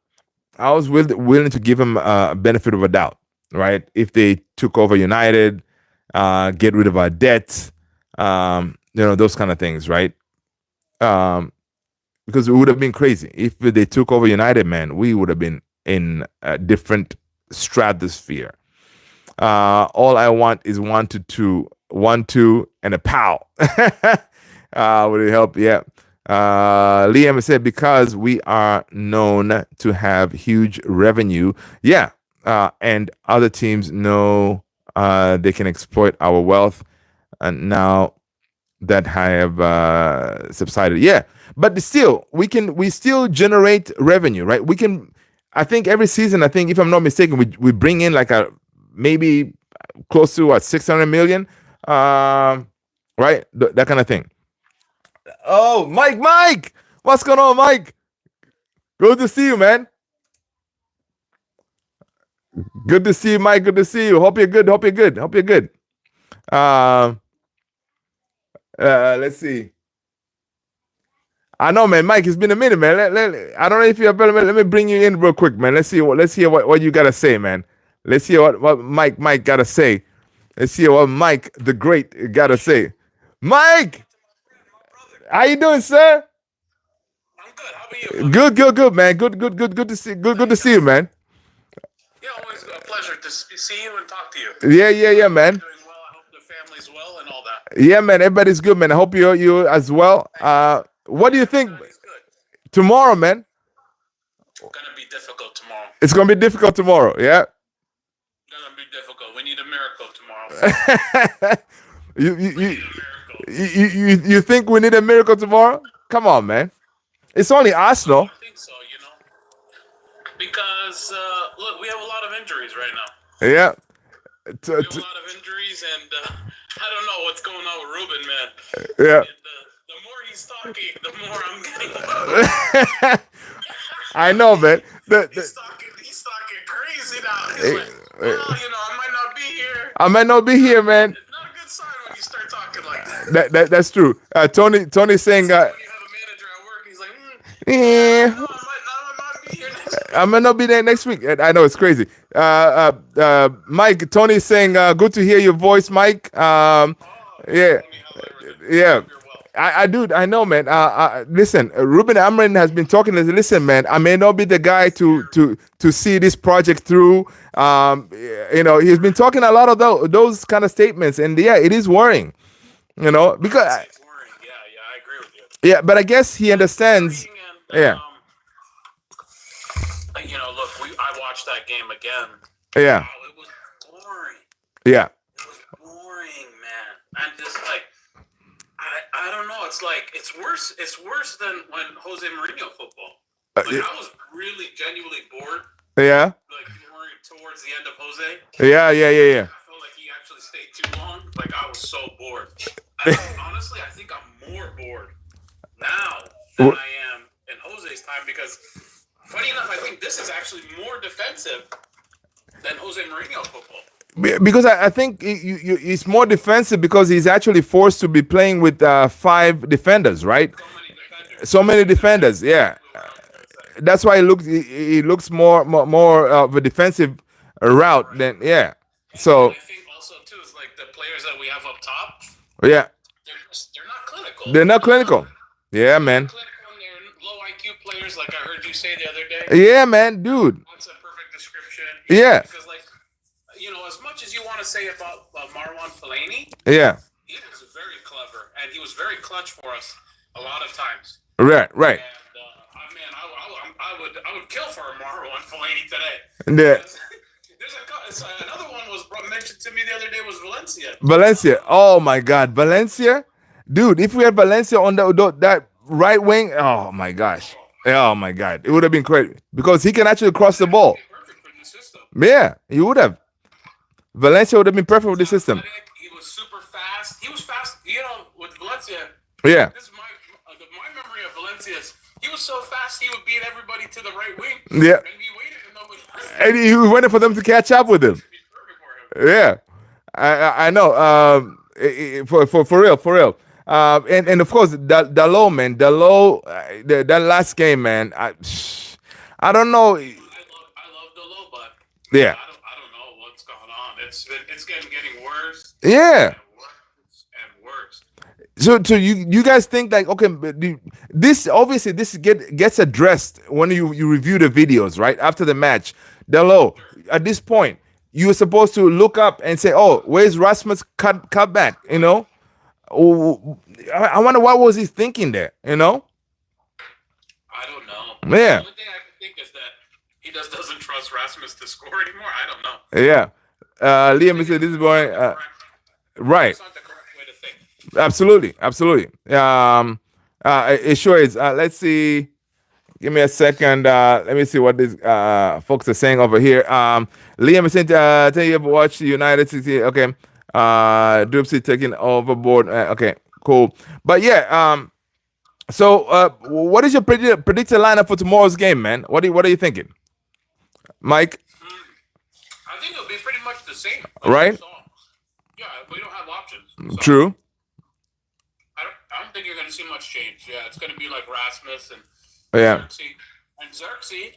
Speaker 1: I was willing to give him a benefit of a doubt, right? If they took over United, get rid of our debts, those kind of things, right? Because it would have been crazy if they took over United, man. We would have been in a different stratosphere. All I want is 1-2, 1-2, and a pow. Would it help? Yeah. Liam said because we are known to have huge revenue. Yeah. And other teams know they can exploit our wealth. And now that have subsided. Yeah. But still, we still generate revenue, right? I think every season, if I'm not mistaken, we bring in like maybe close to 600 million, right? That kind of thing. Oh, Mike, what's going on, Mike? Good to see you, man. Good to see you, Mike. Good to see you. Hope you're good. Let's see. I know, man. Mike, it's been a minute, man. I don't know if you're available. Let me bring you in real quick, man. Let's hear what you gotta say, man. Let's hear what Mike gotta say. Let's hear what Mike the Great gotta say. Mike, how you doing, sir?
Speaker 2: I'm good. How about
Speaker 1: you? Good, man. Good to see. Good to see you, man.
Speaker 2: Yeah, always a pleasure to see you and talk to you.
Speaker 1: Yeah, man.
Speaker 2: Doing well. I hope the family's well and all that.
Speaker 1: Yeah, man. Everybody's good, man. I hope you as well. What do you think tomorrow, man?
Speaker 2: It's gonna be difficult tomorrow.
Speaker 1: It's gonna be difficult tomorrow. Yeah.
Speaker 2: Gonna be difficult. We need a miracle tomorrow.
Speaker 1: You think we need a miracle tomorrow? Come on, man. It's only Arsenal.
Speaker 2: I think so, because look, we have a lot of injuries right now.
Speaker 1: Yeah.
Speaker 2: We have a lot of injuries, and I don't know what's going on with Ruben, man.
Speaker 1: Yeah.
Speaker 2: The more he's talking, the more I'm getting.
Speaker 1: I know, man.
Speaker 2: He's talking crazy now. He's like, well, I might not be here.
Speaker 1: I might not be here, man.
Speaker 2: It's not a good sign when you start talking like that.
Speaker 1: That's true. Tony's saying.
Speaker 2: When you have a manager at work, he's like,
Speaker 1: yeah.
Speaker 2: No, I might be here next week.
Speaker 1: I might not be there next week. I know it's crazy. Mike, Tony's saying, good to hear your voice, Mike. Yeah. I do. I know, man. Listen, Ruben Amrin has been talking. Listen, man, I may not be the guy to see this project through. He's been talking a lot of those kind of statements, and yeah, it is worrying. Because
Speaker 2: it's worrying. Yeah, I agree with you.
Speaker 1: Yeah, but I guess he understands.
Speaker 2: Yeah. look, I watched that game again.
Speaker 1: Yeah.
Speaker 2: Wow, it was boring.
Speaker 1: Yeah.
Speaker 2: It was boring, man. And just like, I don't know. It's like it's worse. It's worse than when Jose Mourinho football. Like I was really genuinely bored.
Speaker 1: Yeah.
Speaker 2: Like towards the end of Jose.
Speaker 1: Yeah.
Speaker 2: I felt like he actually stayed too long. Like I was so bored. Honestly, I think I'm more bored now than I am in Jose's time because, funny enough, I think this is actually more defensive than Jose Mourinho football.
Speaker 1: Because I think it's more defensive because he's actually forced to be playing with 5 defenders, right? So many defenders, yeah. That's why he looks more of a defensive route than So
Speaker 2: I think also too is like the players that we have up top.
Speaker 1: Yeah.
Speaker 2: They're not clinical.
Speaker 1: They're not clinical. Yeah, man.
Speaker 2: They're low IQ players, like I heard you say the other day.
Speaker 1: Yeah, man, dude.
Speaker 2: That's a perfect description.
Speaker 1: Yeah.
Speaker 2: Because like, as much as you want to say about Marwan Fellaini, he was very clever and he was very clutch for us a lot of times.
Speaker 1: Right.
Speaker 2: And, I would kill for a Marwan Fellaini today.
Speaker 1: Yeah.
Speaker 2: Another one was mentioned to me the other day was Valencia.
Speaker 1: Valencia. Oh my God, Valencia, dude. If we had Valencia on that right wing, oh my gosh, oh my God, it would have been great because he can actually cross the ball.
Speaker 2: Perfect for the system.
Speaker 1: Yeah, he would have. Valencia would have been perfect with the system.
Speaker 2: He was super fast. He was fast. With Valencia.
Speaker 1: Yeah.
Speaker 2: This is my memory of Valencia. He was so fast he would beat everybody to the right wing.
Speaker 1: Yeah.
Speaker 2: And he waited and nobody.
Speaker 1: And he waited for them to catch up with him. Yeah, I know. For real. And of course, Dalot, man. That last game, man. I don't know.
Speaker 2: I love Dalot, but
Speaker 1: yeah.
Speaker 2: I don't know what's going on. It's getting worse.
Speaker 1: Yeah.
Speaker 2: And worse.
Speaker 1: So you guys think like, okay, this obviously gets addressed when you review the videos, right, after the match. Dalot, at this point, you were supposed to look up and say, oh, where's Rasmus cut back? I wonder what was he thinking there,
Speaker 2: I don't know.
Speaker 1: Yeah.
Speaker 2: The only thing I can think is that he doesn't trust Rasmus to score anymore. I don't know.
Speaker 1: Yeah. Liam said this is boring. Right.
Speaker 2: It's not the correct way to think.
Speaker 1: Absolutely. It sure is. Let's see. Give me a second. Let me see what these folks are saying over here. Liam is saying, tell you ever watched the United City. Okay. Doopsy taking overboard. Okay, cool. But yeah, so what is your predicted lineup for tomorrow's game, man? What are you thinking? Mike?
Speaker 2: I think it'll be pretty much the same.
Speaker 1: Right?
Speaker 2: Yeah, we don't have options. So
Speaker 1: True.
Speaker 2: I don't think you're going to see much change. Yeah, it's going to be like Rasmus and Xerxes. And Xerxes,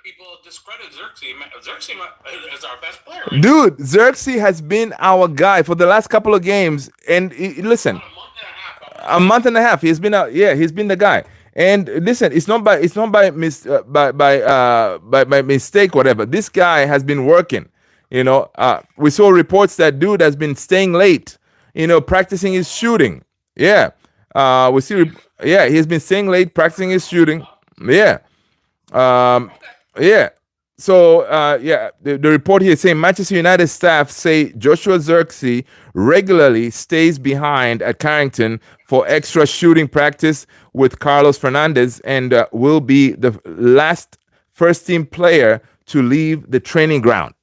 Speaker 2: people discredit Xerxes. Xerxes is our best player. Right?
Speaker 1: Dude, Xerxes has been our guy for the last couple of games. And listen, a month and a half. He's been he's been the guy. And listen, it's not by mistake, whatever. This guy has been working. We saw reports that dude has been staying late, practicing his shooting. Yeah. We see he's been staying late, practicing his shooting. Yeah. Yeah. So, the report here is saying Manchester United staff say Joshua Xerxes regularly stays behind at Carrington for extra shooting practice with Carlos Fernandez and will be the last first-team player to leave the training ground.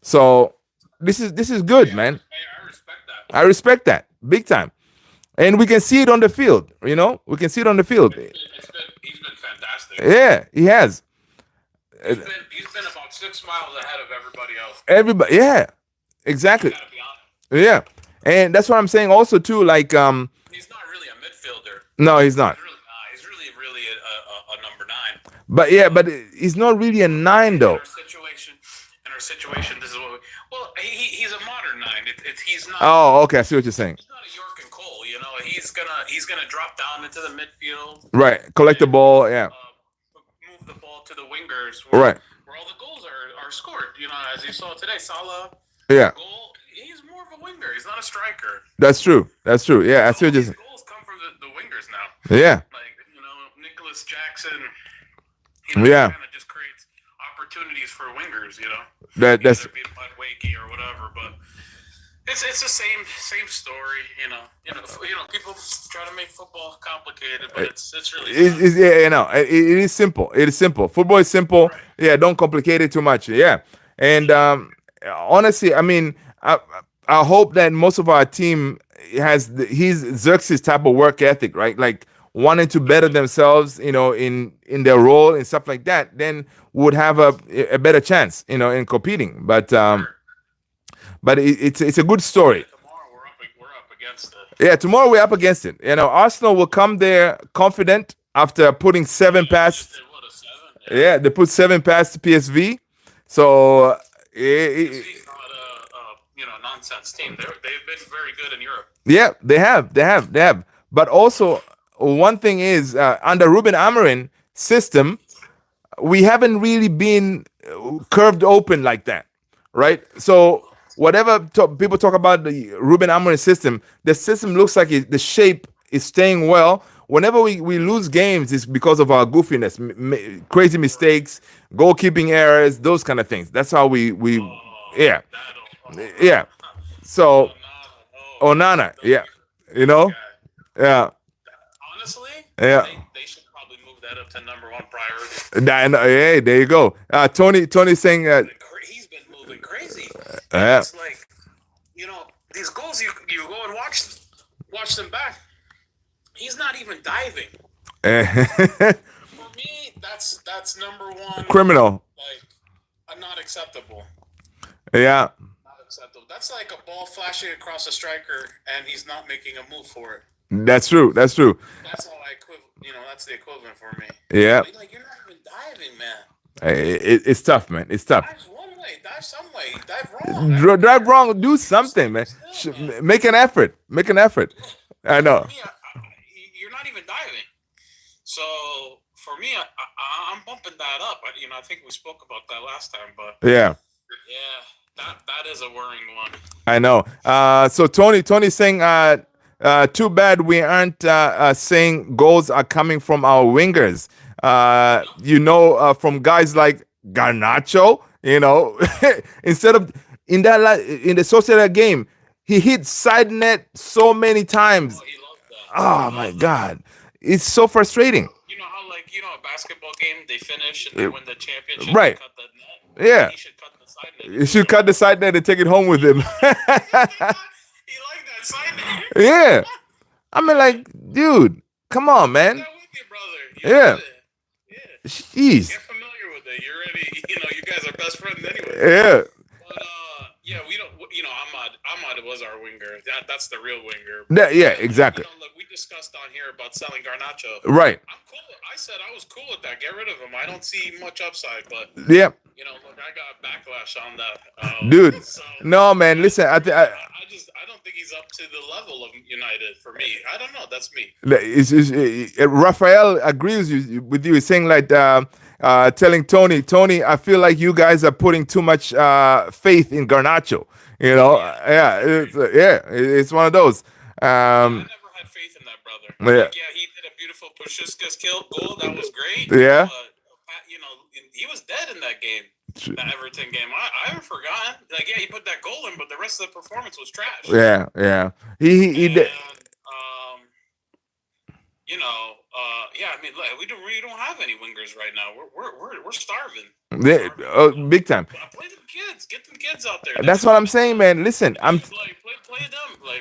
Speaker 1: So this is good, man.
Speaker 2: Hey, I respect that.
Speaker 1: I respect that big time, and we can see it on the field. We can see it on the field.
Speaker 2: He's been fantastic.
Speaker 1: Yeah, he has.
Speaker 2: He's been about 6 miles ahead of everybody else.
Speaker 1: Yeah, exactly.
Speaker 2: You gotta be honest.
Speaker 1: Yeah, and that's what I'm saying also too. Like,
Speaker 2: he's not really a midfielder.
Speaker 1: No, he's not.
Speaker 2: He's really a number 9.
Speaker 1: But he's not really a 9 though.
Speaker 2: In our situation, this is what. He's a modern 9. He's not.
Speaker 1: Oh, okay. I see what you're saying.
Speaker 2: He's not a York and Cole. He's gonna drop down into the midfield.
Speaker 1: Right. Collect the ball. Yeah.
Speaker 2: Move the ball to the wingers.
Speaker 1: Right.
Speaker 2: Where all the goals are scored. As you saw today, Salah.
Speaker 1: Yeah.
Speaker 2: Goal. He's more of a winger. He's not a striker.
Speaker 1: That's true. Yeah. I see what you're saying.
Speaker 2: Goals come from the wingers now.
Speaker 1: Yeah.
Speaker 2: Like Nicholas Jackson.
Speaker 1: Yeah.
Speaker 2: Kind of just creates opportunities for wingers.
Speaker 1: That's
Speaker 2: Either be Wakey or whatever, but. It's the same story, people try to make football complicated, but it's really not.
Speaker 1: yeah, it is simple. It is simple. Football is simple.
Speaker 2: Right.
Speaker 1: Yeah, don't complicate it too much. Yeah, and honestly, I mean, I hope that most of our team he's Xerxes type of work ethic, right? Like wanting to better themselves, in their role and stuff like that. Then would have a better chance, in competing. But it's a good story.
Speaker 2: Tomorrow we're up against it.
Speaker 1: Yeah, tomorrow we're up against it. Arsenal will come there confident after putting 7 past.
Speaker 2: They would have 7.
Speaker 1: Yeah, they put 7 past PSV. So
Speaker 2: PSV's not a nonsense team. They've been very good in Europe.
Speaker 1: yeah, they have. But also one thing is under Ruben Amorim system, we haven't really been curved open like that, right? So whatever people talk about the Ruben Amorim system, the system looks like the shape is staying well. Whenever we lose games, it's because of our goofiness, crazy mistakes, goalkeeping errors, those kind of things. That's how we yeah. Yeah. So Onana, yeah, yeah,
Speaker 2: Honestly,
Speaker 1: yeah.
Speaker 2: they should probably move that up to #1 priority.
Speaker 1: Hey, there you go. Tony saying
Speaker 2: He's been moving crazy.
Speaker 1: Yeah.
Speaker 2: It's like, these goals you go and watch them back. He's not even diving. For me, that's #1
Speaker 1: criminal.
Speaker 2: Like, not acceptable.
Speaker 1: Yeah.
Speaker 2: Not acceptable. That's like a ball flashing across a striker and he's not making a move for it.
Speaker 1: That's true.
Speaker 2: That's how that's the equivalent for me.
Speaker 1: Yeah.
Speaker 2: Like, you're not even diving, man.
Speaker 1: It's tough, man. It's tough.
Speaker 2: Dive one way, dive some way, dive wrong.
Speaker 1: Drive wrong. Do something, man. Make an effort. Make an effort. I know.
Speaker 2: You're not even diving. So for me, I'm bumping that up. I think we spoke about that last time, but
Speaker 1: yeah,
Speaker 2: that is a worrying one.
Speaker 1: I know. So Tony's saying, too bad we aren't saying goals are coming from our wingers. From guys like Garnacho. Instead of in the Sociedad game, he hit side net so many times.
Speaker 2: He loved that.
Speaker 1: Oh my God, it's so frustrating.
Speaker 2: You know how, a basketball game, they finish and they win the championship.
Speaker 1: Right.
Speaker 2: They cut the net.
Speaker 1: Yeah.
Speaker 2: He should cut the side net.
Speaker 1: You should cut the side net and take it home with him.
Speaker 2: He liked that side net.
Speaker 1: Yeah. I mean, like, dude, come on, man.
Speaker 2: With you, brother.
Speaker 1: Yeah.
Speaker 2: Yeah.
Speaker 1: Jeez.
Speaker 2: Get familiar with it. You're already, you guys are best friends anyway.
Speaker 1: Yeah.
Speaker 2: But we don't. Ahmad was our winger. That's the real winger.
Speaker 1: Yeah, exactly.
Speaker 2: Look, we discussed on here about selling Garnacho.
Speaker 1: Right.
Speaker 2: I'm cool. I said I was cool with that. Get rid of him. I don't see much upside, but
Speaker 1: yeah.
Speaker 2: Look, I got backlash on that.
Speaker 1: Dude,
Speaker 2: so,
Speaker 1: no, man. Listen, I don't
Speaker 2: think he's up to the level of United for me. I don't know. That's me.
Speaker 1: Raphael agrees with you. He's saying like, telling Tony, I feel like you guys are putting too much faith in Garnacho. It's one of those.
Speaker 2: I never had faith in that brother.
Speaker 1: Yeah.
Speaker 2: He did a beautiful Puskas goal. That was great.
Speaker 1: Yeah.
Speaker 2: But, he was dead in that game. The Everton game. I haven't forgotten. He put that goal in, but the rest of the performance was trash.
Speaker 1: Yeah. He did.
Speaker 2: We don't have any wingers right now. We're starving.
Speaker 1: Big time.
Speaker 2: Play them kids. Get them kids out there.
Speaker 1: That's what I'm saying, man. Listen, I'm
Speaker 2: play them. But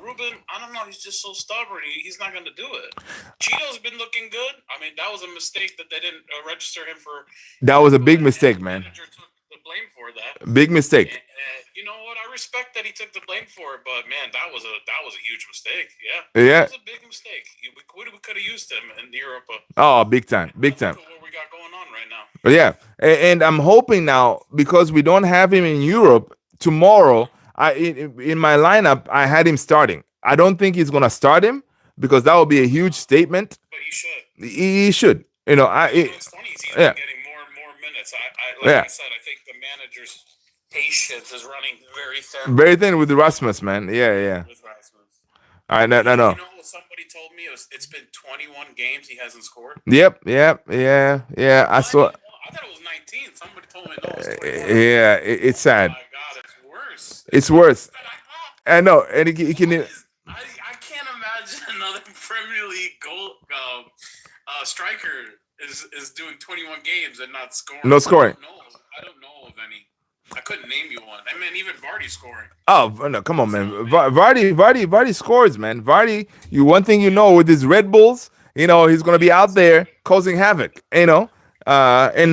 Speaker 2: Ruben, I don't know. He's just so stubborn. He's not going to do it. CHIDO's been looking good. I mean, that was a mistake that they didn't register him for.
Speaker 1: That was a big mistake, man.
Speaker 2: The manager took the blame for that.
Speaker 1: Big mistake.
Speaker 2: And you know what? I respect that he took the blame for it, but man, that was a huge mistake.
Speaker 1: Yeah.
Speaker 2: That was a big mistake. We could have used him in Europe.
Speaker 1: Oh, big time. Big time.
Speaker 2: What we got going on right now.
Speaker 1: Yeah, and I'm hoping now, because we don't have him in Europe, tomorrow in my lineup I had him starting. I don't think he's gonna start him because that would be a huge statement.
Speaker 2: But he should.
Speaker 1: He should.
Speaker 2: It's funny. He's getting more and more minutes. I said, I think the manager's patience is running very thin.
Speaker 1: Very thin with Rasmus, man. Yeah.
Speaker 2: With Rasmus.
Speaker 1: I know.
Speaker 2: You know what somebody told me? It's been 21 games he hasn't scored.
Speaker 1: Yep. Yeah. I saw.
Speaker 2: I thought it was 19. Somebody told me no, it's 21.
Speaker 1: Yeah, it's sad.
Speaker 2: Oh my God, it's worse.
Speaker 1: It's worse.
Speaker 2: than I thought.
Speaker 1: I know, and he can.
Speaker 2: I can't imagine another Premier League goal striker is doing 21 games and not scoring.
Speaker 1: No scoring.
Speaker 2: I don't know of any. I couldn't name you one. I mean, even Vardy scoring.
Speaker 1: Oh no, come on, man. Vardy scores, man. Vardy, one thing you know with his Red Bulls, he's gonna be out there causing havoc, and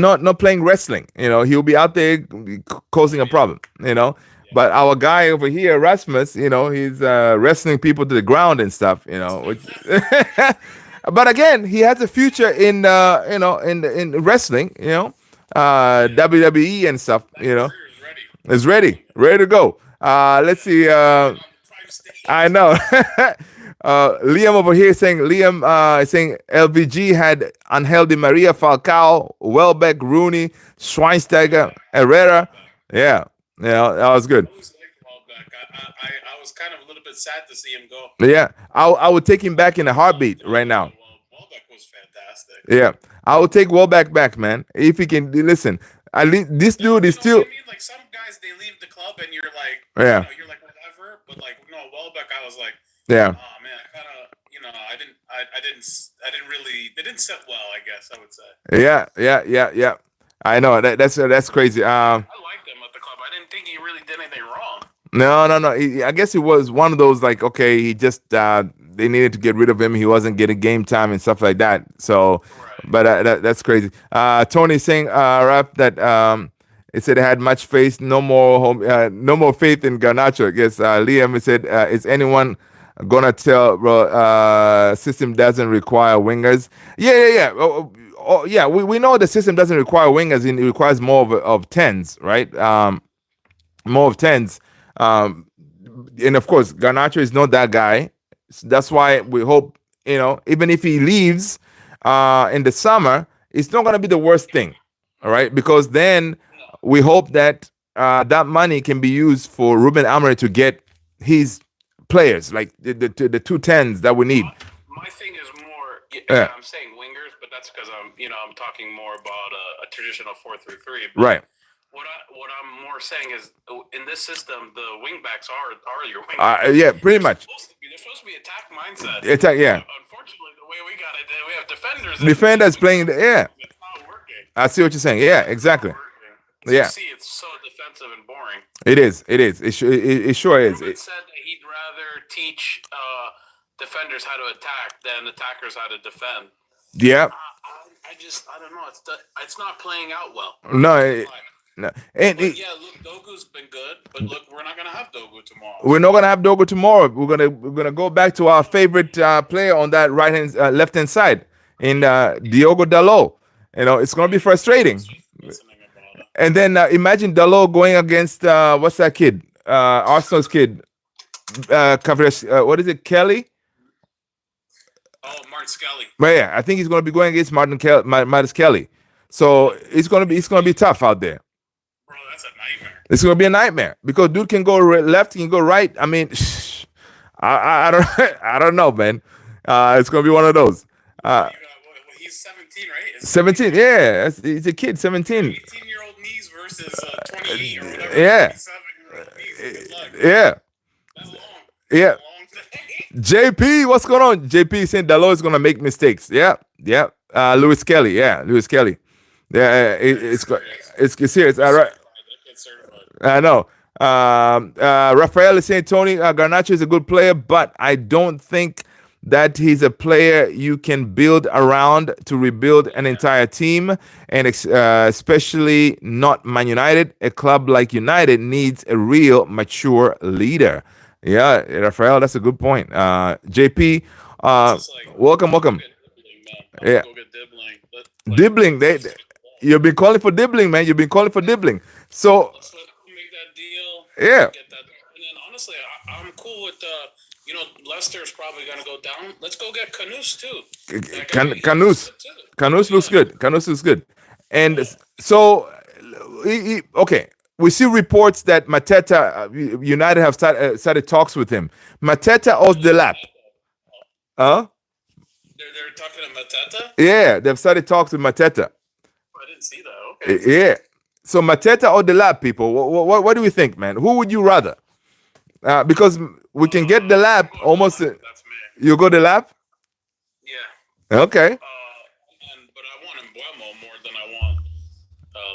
Speaker 1: not playing wrestling. He'll be out there causing a problem, But our guy over here, Rasmus, he's wrestling people to the ground and stuff, Which, but again, he has a future in in wrestling, WWE and stuff, Is ready to go. Let's see. I know. Liam over here saying saying LVG had Angel Di Maria, Falcao, Welbeck, Rooney, Schweinsteiger, Herrera. Yeah, that was good.
Speaker 2: I was kind of a little bit sad to see him go.
Speaker 1: Yeah, I would take him back in a heartbeat right now.
Speaker 2: Welbeck was fantastic.
Speaker 1: Yeah, I will take Welbeck back, man. If he can listen. At least this dude is still.
Speaker 2: I mean, like some guys, they leave the club and you're like,
Speaker 1: yeah,
Speaker 2: you're like whatever. But like, no, Welbeck, I was like,
Speaker 1: yeah.
Speaker 2: Oh man, I kind of, I didn't really. They didn't set well, I guess I would say.
Speaker 1: Yeah. I know that's crazy.
Speaker 2: I liked him at the club. I didn't think he really did anything wrong.
Speaker 1: No. I guess it was one of those like, okay, he just they needed to get rid of him. He wasn't getting game time and stuff like that. So. Right. But that's crazy. Tony saying rap that it said it had much faith, no more faith in Garnacho. I guess Liam said, is anyone gonna tell system doesn't require wingers? Yeah. Yeah. We know the system doesn't require wingers. It requires more of tens, right? More of tens. And of course, Garnacho is not that guy. So that's why we hope even if he leaves. In the summer, it's not going to be the worst thing, all right? Because then we hope that that money can be used for Ruben Amorim to get his players, like the 210s that we need.
Speaker 2: My thing is more, I'm saying wingers, but that's because I'm talking more about a traditional 4-3-3.
Speaker 1: Right.
Speaker 2: What I'm more saying is, in this system, the wingbacks are your
Speaker 1: wingers. Yeah, pretty much.
Speaker 2: They're supposed to be attack mindset.
Speaker 1: Attack, yeah.
Speaker 2: Unfortunately, the way we got it, we have defenders.
Speaker 1: Defenders playing
Speaker 2: It's not working.
Speaker 1: I see what you're saying. Yeah, exactly.
Speaker 2: Yeah. You see, it's so defensive and boring.
Speaker 1: It is. It sure is.
Speaker 2: Ruben said that he'd rather teach defenders how to attack than attackers how to defend.
Speaker 1: Yeah.
Speaker 2: I don't know. It's not playing out well.
Speaker 1: No. No.
Speaker 2: Look, Dogu's been good, but look, we're not gonna have Dogu tomorrow.
Speaker 1: We're not gonna have Dogu tomorrow. We're gonna go back to our favorite player on that left hand side in Diogo Dalot. It's gonna be frustrating. And then imagine Dalot going against what's that kid? Arsenal's kid. What is it? Kelly?
Speaker 2: Oh, Martin Skelly.
Speaker 1: But yeah, I think he's gonna be going against Martin Kelly. So it's gonna be tough out there.
Speaker 2: Bro, that's a nightmare.
Speaker 1: It's gonna be a nightmare because dude can go left, he can go right. I mean, I don't know, man. It's gonna be one of those.
Speaker 2: He's 17, right?
Speaker 1: 17, yeah. He's a kid, 17.
Speaker 2: 18-year-old knees versus 28 or whatever.
Speaker 1: Yeah.
Speaker 2: 27-year-old knees. Good luck.
Speaker 1: Yeah.
Speaker 2: That's long.
Speaker 1: Yeah. JP, what's going on? JP saying Dalot is gonna make mistakes. Yeah. Lewis Kelly. Yeah, it's serious. All right. I know. Rafael is saying Tony Garnacho is a good player, but I don't think that he's a player you can build around to rebuild an entire team, and especially not Man United. A club like United needs a real mature leader. Yeah, Rafael, that's a good point. JP, welcome. Yeah, Dibbling. You've been calling for Dibbling, man. So
Speaker 2: let's let them make that deal.
Speaker 1: Yeah.
Speaker 2: Get that. And then honestly, I'm cool with Leicester's probably gonna go down. Let's go get Canus too. Canus
Speaker 1: looks good. And so, okay, we see reports that Mateta United have started talks with him. Mateta or Delap? Huh?
Speaker 2: They're talking to Mateta.
Speaker 1: Yeah, they've started talks with Mateta.
Speaker 2: I didn't see that. Okay.
Speaker 1: Yeah. So Mateta or Delap, people, what do we think, man? Who would you rather? Because we can get Delap almost.
Speaker 2: That's me.
Speaker 1: You go Delap?
Speaker 2: Yeah.
Speaker 1: Okay.
Speaker 2: But I want Embuemo more than I want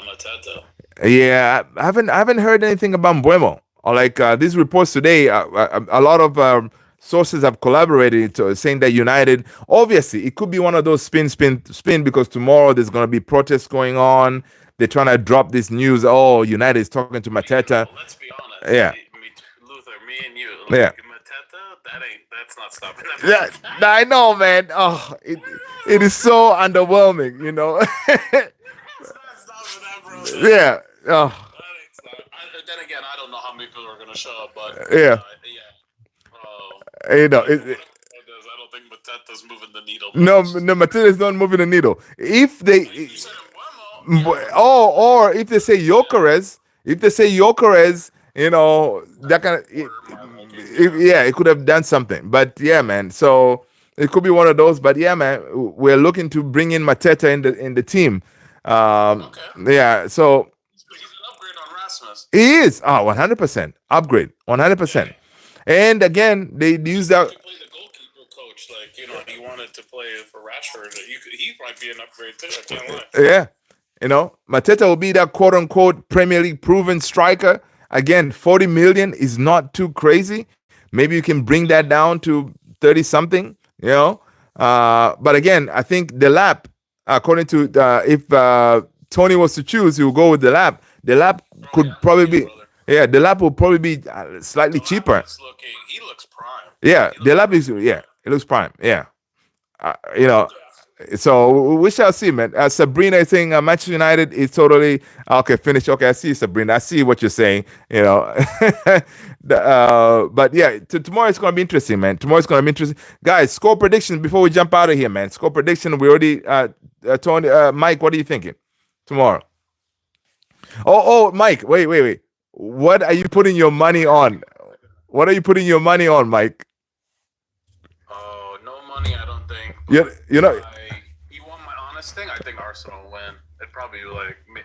Speaker 2: Mateta.
Speaker 1: Yeah, I haven't heard anything about Mbuemo. Or like these reports today, a lot of sources have collaborated saying that United, obviously, it could be one of those spin because tomorrow there's going to be protests going on. They're trying to drop this news. Oh, United is talking to Mateta.
Speaker 2: Let's be honest.
Speaker 1: Yeah.
Speaker 2: Luther, me and you.
Speaker 1: Yeah.
Speaker 2: Mateta, that's not stopping
Speaker 1: that. Yeah, I know, man. Oh, it is so underwhelming, you know. Yeah. Oh.
Speaker 2: Then again, I don't know how many people are going to show up, but
Speaker 1: yeah. You know,
Speaker 2: I don't think Mateta's moving the needle.
Speaker 1: No, Mateta's not moving the needle. If they, or if they say Gyökeres, you know, that kind of, yeah, it could have done something. But yeah, man. So it could be one of those. But yeah, man, we're looking to bring in Mateta in the team.
Speaker 2: Okay.
Speaker 1: Yeah, so
Speaker 2: he's an upgrade on Rasmus.
Speaker 1: He is 100% upgrade, 100%. And again, they use that.
Speaker 2: To play the goalkeeper coach, like he wanted to play for Rashford. He might be an upgrade too. I can't lie.
Speaker 1: Yeah, you know, Mateta will be that quote unquote Premier League proven striker. Again, 40 million is not too crazy. Maybe you can bring that down to 30 something. You know, but again, I think Delap, according to if Tony was to choose, he will go with Delap. Delap could probably be, Delap will probably be slightly cheaper.
Speaker 2: He looks prime.
Speaker 1: Yeah, Delap is, it looks prime. Yeah, you know, so we shall see, man. Sabrina is saying Manchester United is totally okay. Finish. Okay, I see Sabrina. I see what you're saying. You know, but yeah, tomorrow it's gonna be interesting, man. Tomorrow's gonna be interesting, guys. Score prediction before we jump out of here, man. Score prediction. We already Tony, Mike. What are you thinking tomorrow? Oh, Mike. Wait. What are you putting your money on? What are you putting your money on, Mike?
Speaker 2: Oh, no money. I don't think.
Speaker 1: You know.
Speaker 2: You want my honest thing? I think Arsenal will win. It probably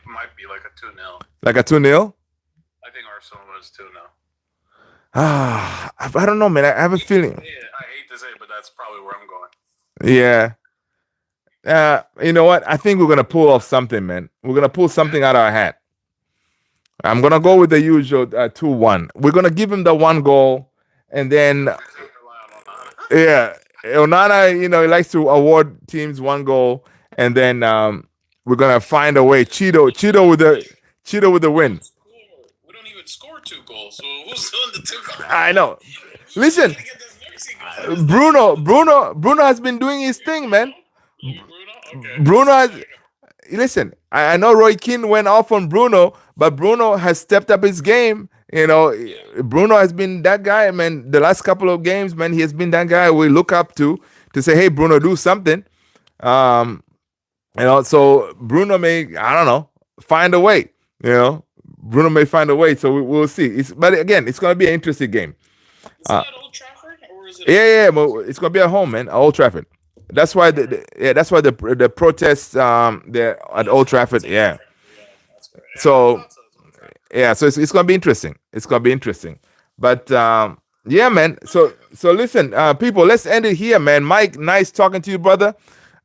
Speaker 2: might be like a 2-0.
Speaker 1: Like a 2-0?
Speaker 2: I think Arsenal wins 2-0.
Speaker 1: I don't know, man. I have a feeling.
Speaker 2: I hate to say it, but that's probably where I'm going.
Speaker 1: Yeah. You know what? I think we're gonna pull off something, man. We're gonna pull something out of our hat. I'm gonna go with the usual 2-1. We're gonna give him the one goal, and then Onana, you know, he likes to award teams one goal, and then we're gonna find a way. CHIDO with the win.
Speaker 2: We don't even score 2 goals. So who's doing the 2 goals?
Speaker 1: I know. Listen, Bruno has been doing his thing, man. Bruno has. Listen, I know Roy Keane went off on Bruno, but Bruno has stepped up his game. You know, Bruno has been that guy, man. The last couple of games, man, he has been that guy we look up to say, hey, Bruno, do something. You know, so Bruno may, I don't know, find a way. You know, Bruno may find a way. So we'll see. But again, it's going to be an interesting game.
Speaker 2: Is it at Old Trafford or is it?
Speaker 1: Yeah, but it's going to be at home, man, at Old Trafford. That's why the protests they're at Old Trafford. Yeah. So it's gonna be interesting. It's gonna be interesting. But yeah, man. So listen, people, let's end it here, man. Mike, nice talking to you, brother.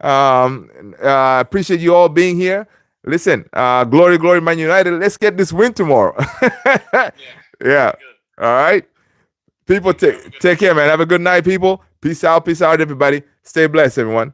Speaker 1: Appreciate you all being here. Listen, glory, Man United. Let's get this win tomorrow. Yeah. All right. People, take care, man. Have a good night, people. Peace out, everybody. Stay blessed, everyone.